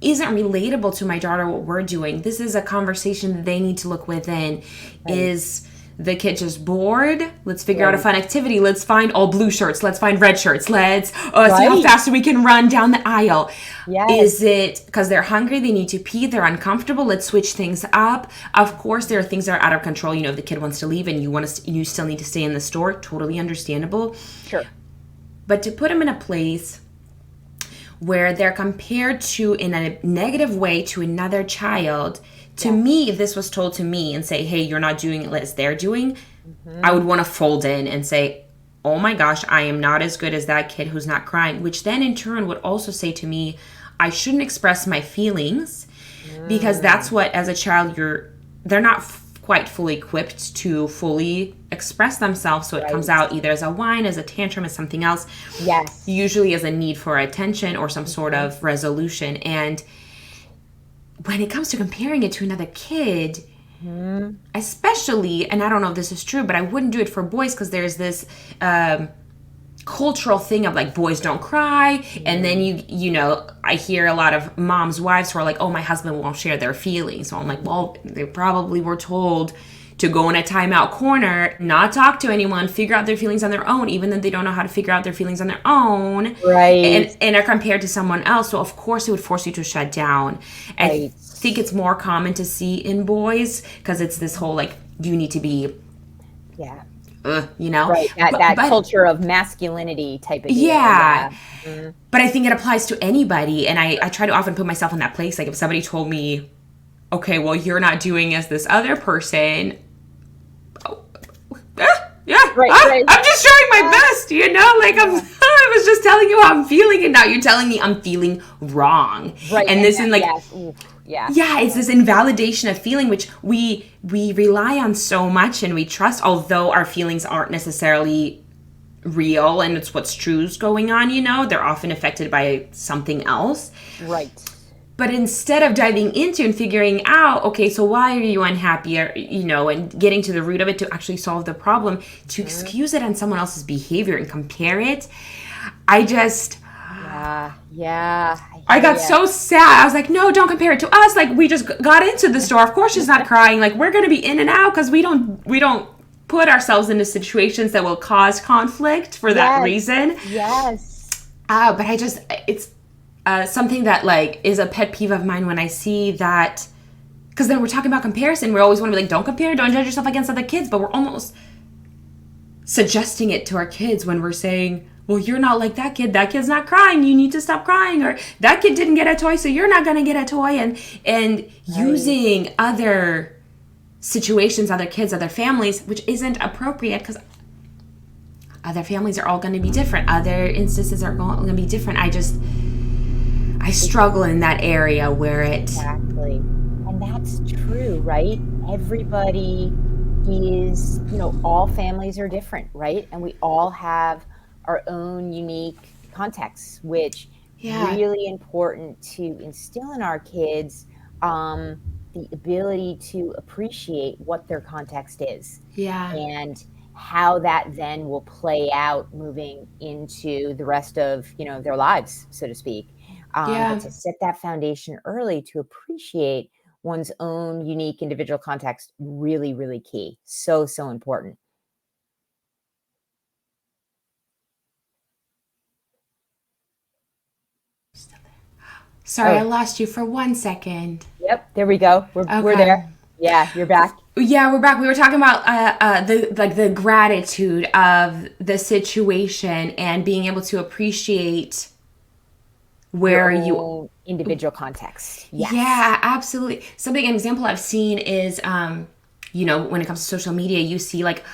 isn't relatable to my daughter, what we're doing. This is a conversation that they need to look within. Right. Is the kid just bored? Let's figure out a fun activity. Let's find all blue shirts. Let's find red shirts. Let's see how fast we can run down the aisle. Yes. Is it because they're hungry, they need to pee, they're uncomfortable? Let's switch things up. Of course, there are things that are out of control. If the kid wants to leave and you still need to stay in the store, totally understandable. Sure. But to put them in a place where they're compared to, in a negative way, to another child. To me, if this was told to me and say, hey, you're not doing it as they're doing, I would want to fold in and say, oh my gosh, I am not as good as that kid who's not crying, which then in turn would also say to me, I shouldn't express my feelings because that's what, as a child, they're not quite fully equipped to fully express themselves. So it comes out either as a whine, as a tantrum, as something else. Yes. Usually as a need for attention or some sort of resolution. And when it comes to comparing it to another kid, especially, and I don't know if this is true, but I wouldn't do it for boys because there's this cultural thing of like, boys don't cry. And then I hear a lot of moms' wives who are like, oh, my husband won't share their feelings. So I'm like, well, they probably were told to go in a timeout corner, not talk to anyone, figure out their feelings on their own, even though they don't know how to figure out their feelings on their own. Right. And are compared to someone else. So of course it would force you to shut down. I think it's more common to see in boys because it's this whole like, you need to be, right, that culture of masculinity type of deal. Yeah. But I think it applies to anybody. And I try to often put myself in that place. Like if somebody told me, okay, well, you're not doing as this other person. I'm just trying my best, like I was just telling you how I'm feeling, and now you're telling me I'm feeling wrong. Right. And this is like, it's this invalidation of feeling, which we rely on so much and we trust, although our feelings aren't necessarily real and it's what's true's going on, they're often affected by something else. Right. But instead of diving into and figuring out, okay, so why are you unhappy, and getting to the root of it to actually solve the problem, to excuse it on someone else's behavior and compare it, I just... I got so sad. I was like, no, don't compare it to us. Like, we just got into the store. Of course she's not crying. Like, we're going to be in and out because we don't put ourselves into situations that will cause conflict for that reason. Yes. But it's... something that like is a pet peeve of mine when I see that, because then we're talking about comparison. We always want to be like, don't compare, don't judge yourself against other kids, but we're almost suggesting it to our kids when we're saying, well, you're not like that kid's not crying, you need to stop crying, or that kid didn't get a toy, so you're not going to get a toy, and using other situations, other kids, other families, which isn't appropriate because other families are all going to be different, other instances are going to be different. I struggle in that area where it... Exactly. And that's true, right? Everybody is, all families are different, right? And we all have our own unique contexts, which really important to instill in our kids the ability to appreciate what their context is. Yeah. And how that then will play out moving into the rest of, their lives, so to speak. But to set that foundation early to appreciate one's own unique individual context, really, really key. So, so important. Sorry, I lost you for 1 second. Yep, there we go. We're there. Yeah, you're back. Yeah, we're back. We were talking about the gratitude of the situation and being able to appreciate where you individual context. Yes. Yeah, absolutely. Something an example I've seen is when it comes to social media, you see like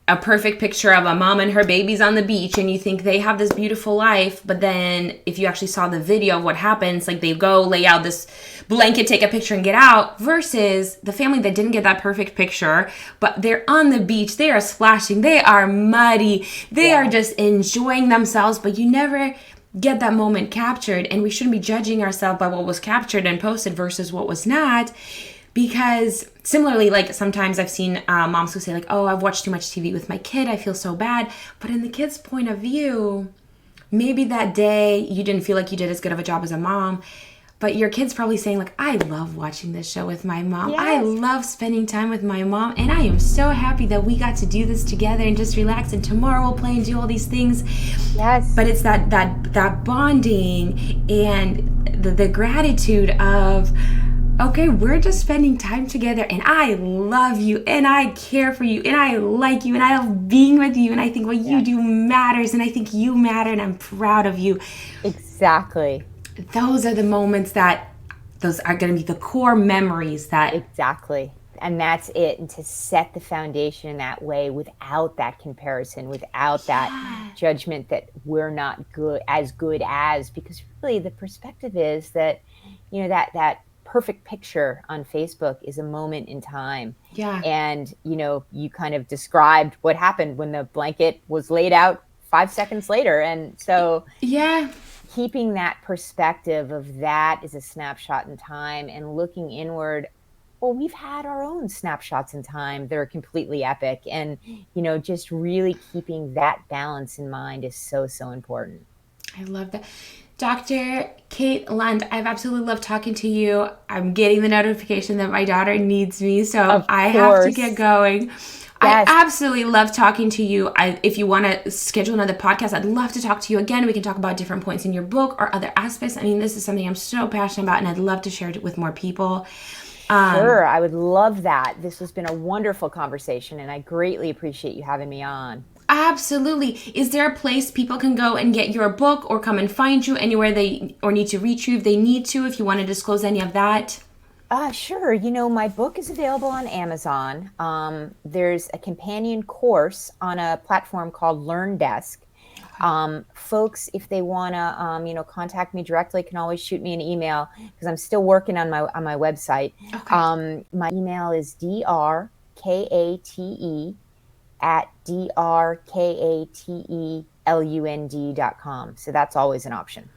a perfect picture of a mom and her babies on the beach and you think they have this beautiful life, but then if you actually saw the video of what happens, like they go lay out this blanket, take a picture and get out, versus the family that didn't get that perfect picture, but they're on the beach, they are splashing, they are muddy, they are just enjoying themselves, but you never get that moment captured. And we shouldn't be judging ourselves by what was captured and posted versus what was not. Because similarly, like sometimes I've seen moms who say like, oh, I've watched too much TV with my kid, I feel so bad. But in the kid's point of view, maybe that day you didn't feel like you did as good of a job as a mom, but your kid's probably saying like, I love watching this show with my mom. Yes. I love spending time with my mom. And I am so happy that we got to do this together and just relax. And tomorrow we'll play and do all these things. Yes. But it's that bonding and the gratitude of, okay, we're just spending time together and I love you and I care for you and I like you and I love being with you and I think what you do matters and I think you matter and I'm proud of you. Exactly. Those are the moments those are going to be the core memories that... Exactly. And that's it. And to set the foundation that way without that comparison, without that judgment that we're not good as, because really the perspective is that, that perfect picture on Facebook is a moment in time. Yeah. And, you kind of described what happened when the blanket was laid out 5 seconds later. And so keeping that perspective of that is a snapshot in time and looking inward, well, we've had our own snapshots in time that are completely epic. And, just really keeping that balance in mind is so, so important. I love that. Dr. Kate Lund, I've absolutely loved talking to you. I'm getting the notification that my daughter needs me, so I have to get going. Yes. I absolutely love talking to you. If you want to schedule another podcast, I'd love to talk to you again. We can talk about different points in your book or other aspects. I mean, this is something I'm so passionate about, and I'd love to share it with more people. Sure, I would love that. This has been a wonderful conversation, and I greatly appreciate you having me on. Absolutely. Is there a place people can go and get your book or come and find you anywhere or need to reach you if they need to, if you want to disclose any of that? Sure. My book is available on Amazon. There's a companion course on a platform called Lund. Folks, if they want to, contact me directly, can always shoot me an email because I'm still working on my website. Okay. My email is drkate@drkatelund.com. So that's always an option.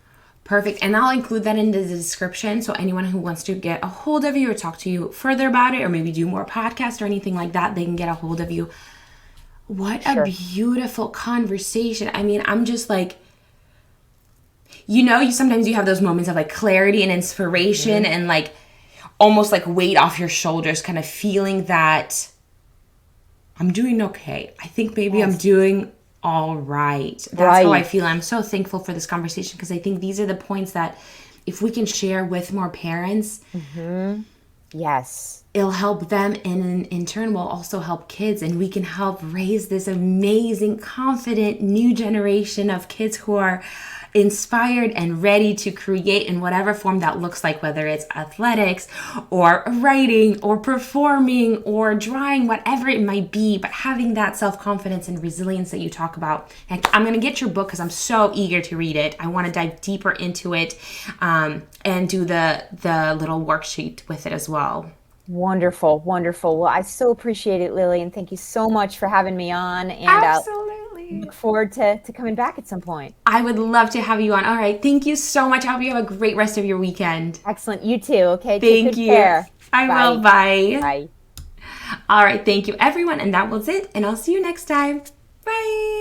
Perfect. And I'll include that in the description. So anyone who wants to get a hold of you or talk to you further about it or maybe do more podcasts or anything like that, they can get a hold of you. What a beautiful conversation. I mean, I'm just like, sometimes you have those moments of like clarity and inspiration and like almost like weight off your shoulders, kind of feeling that I'm doing okay. I think maybe I'm doing all right. That's how I feel. I'm so thankful for this conversation because I think these are the points that if we can share with more parents, yes, it'll help them, and in turn will also help kids, and we can help raise this amazing, confident new generation of kids who are inspired and ready to create in whatever form that looks like, whether it's athletics or writing or performing or drawing, whatever it might be, but having that self-confidence and resilience that you talk about. And I'm going to get your book because I'm so eager to read it. I want to dive deeper into it and do the little worksheet with it as well. Wonderful. Well, I so appreciate it, Lily, and thank you so much for having me on. And absolutely. Look forward to coming back at some point. I would love to have you on. All right. Thank you so much. I hope you have a great rest of your weekend. Excellent. You too. Okay. Thank you. Care. I will. Bye. Bye. All right. Thank you, everyone. And that was it. And I'll see you next time. Bye.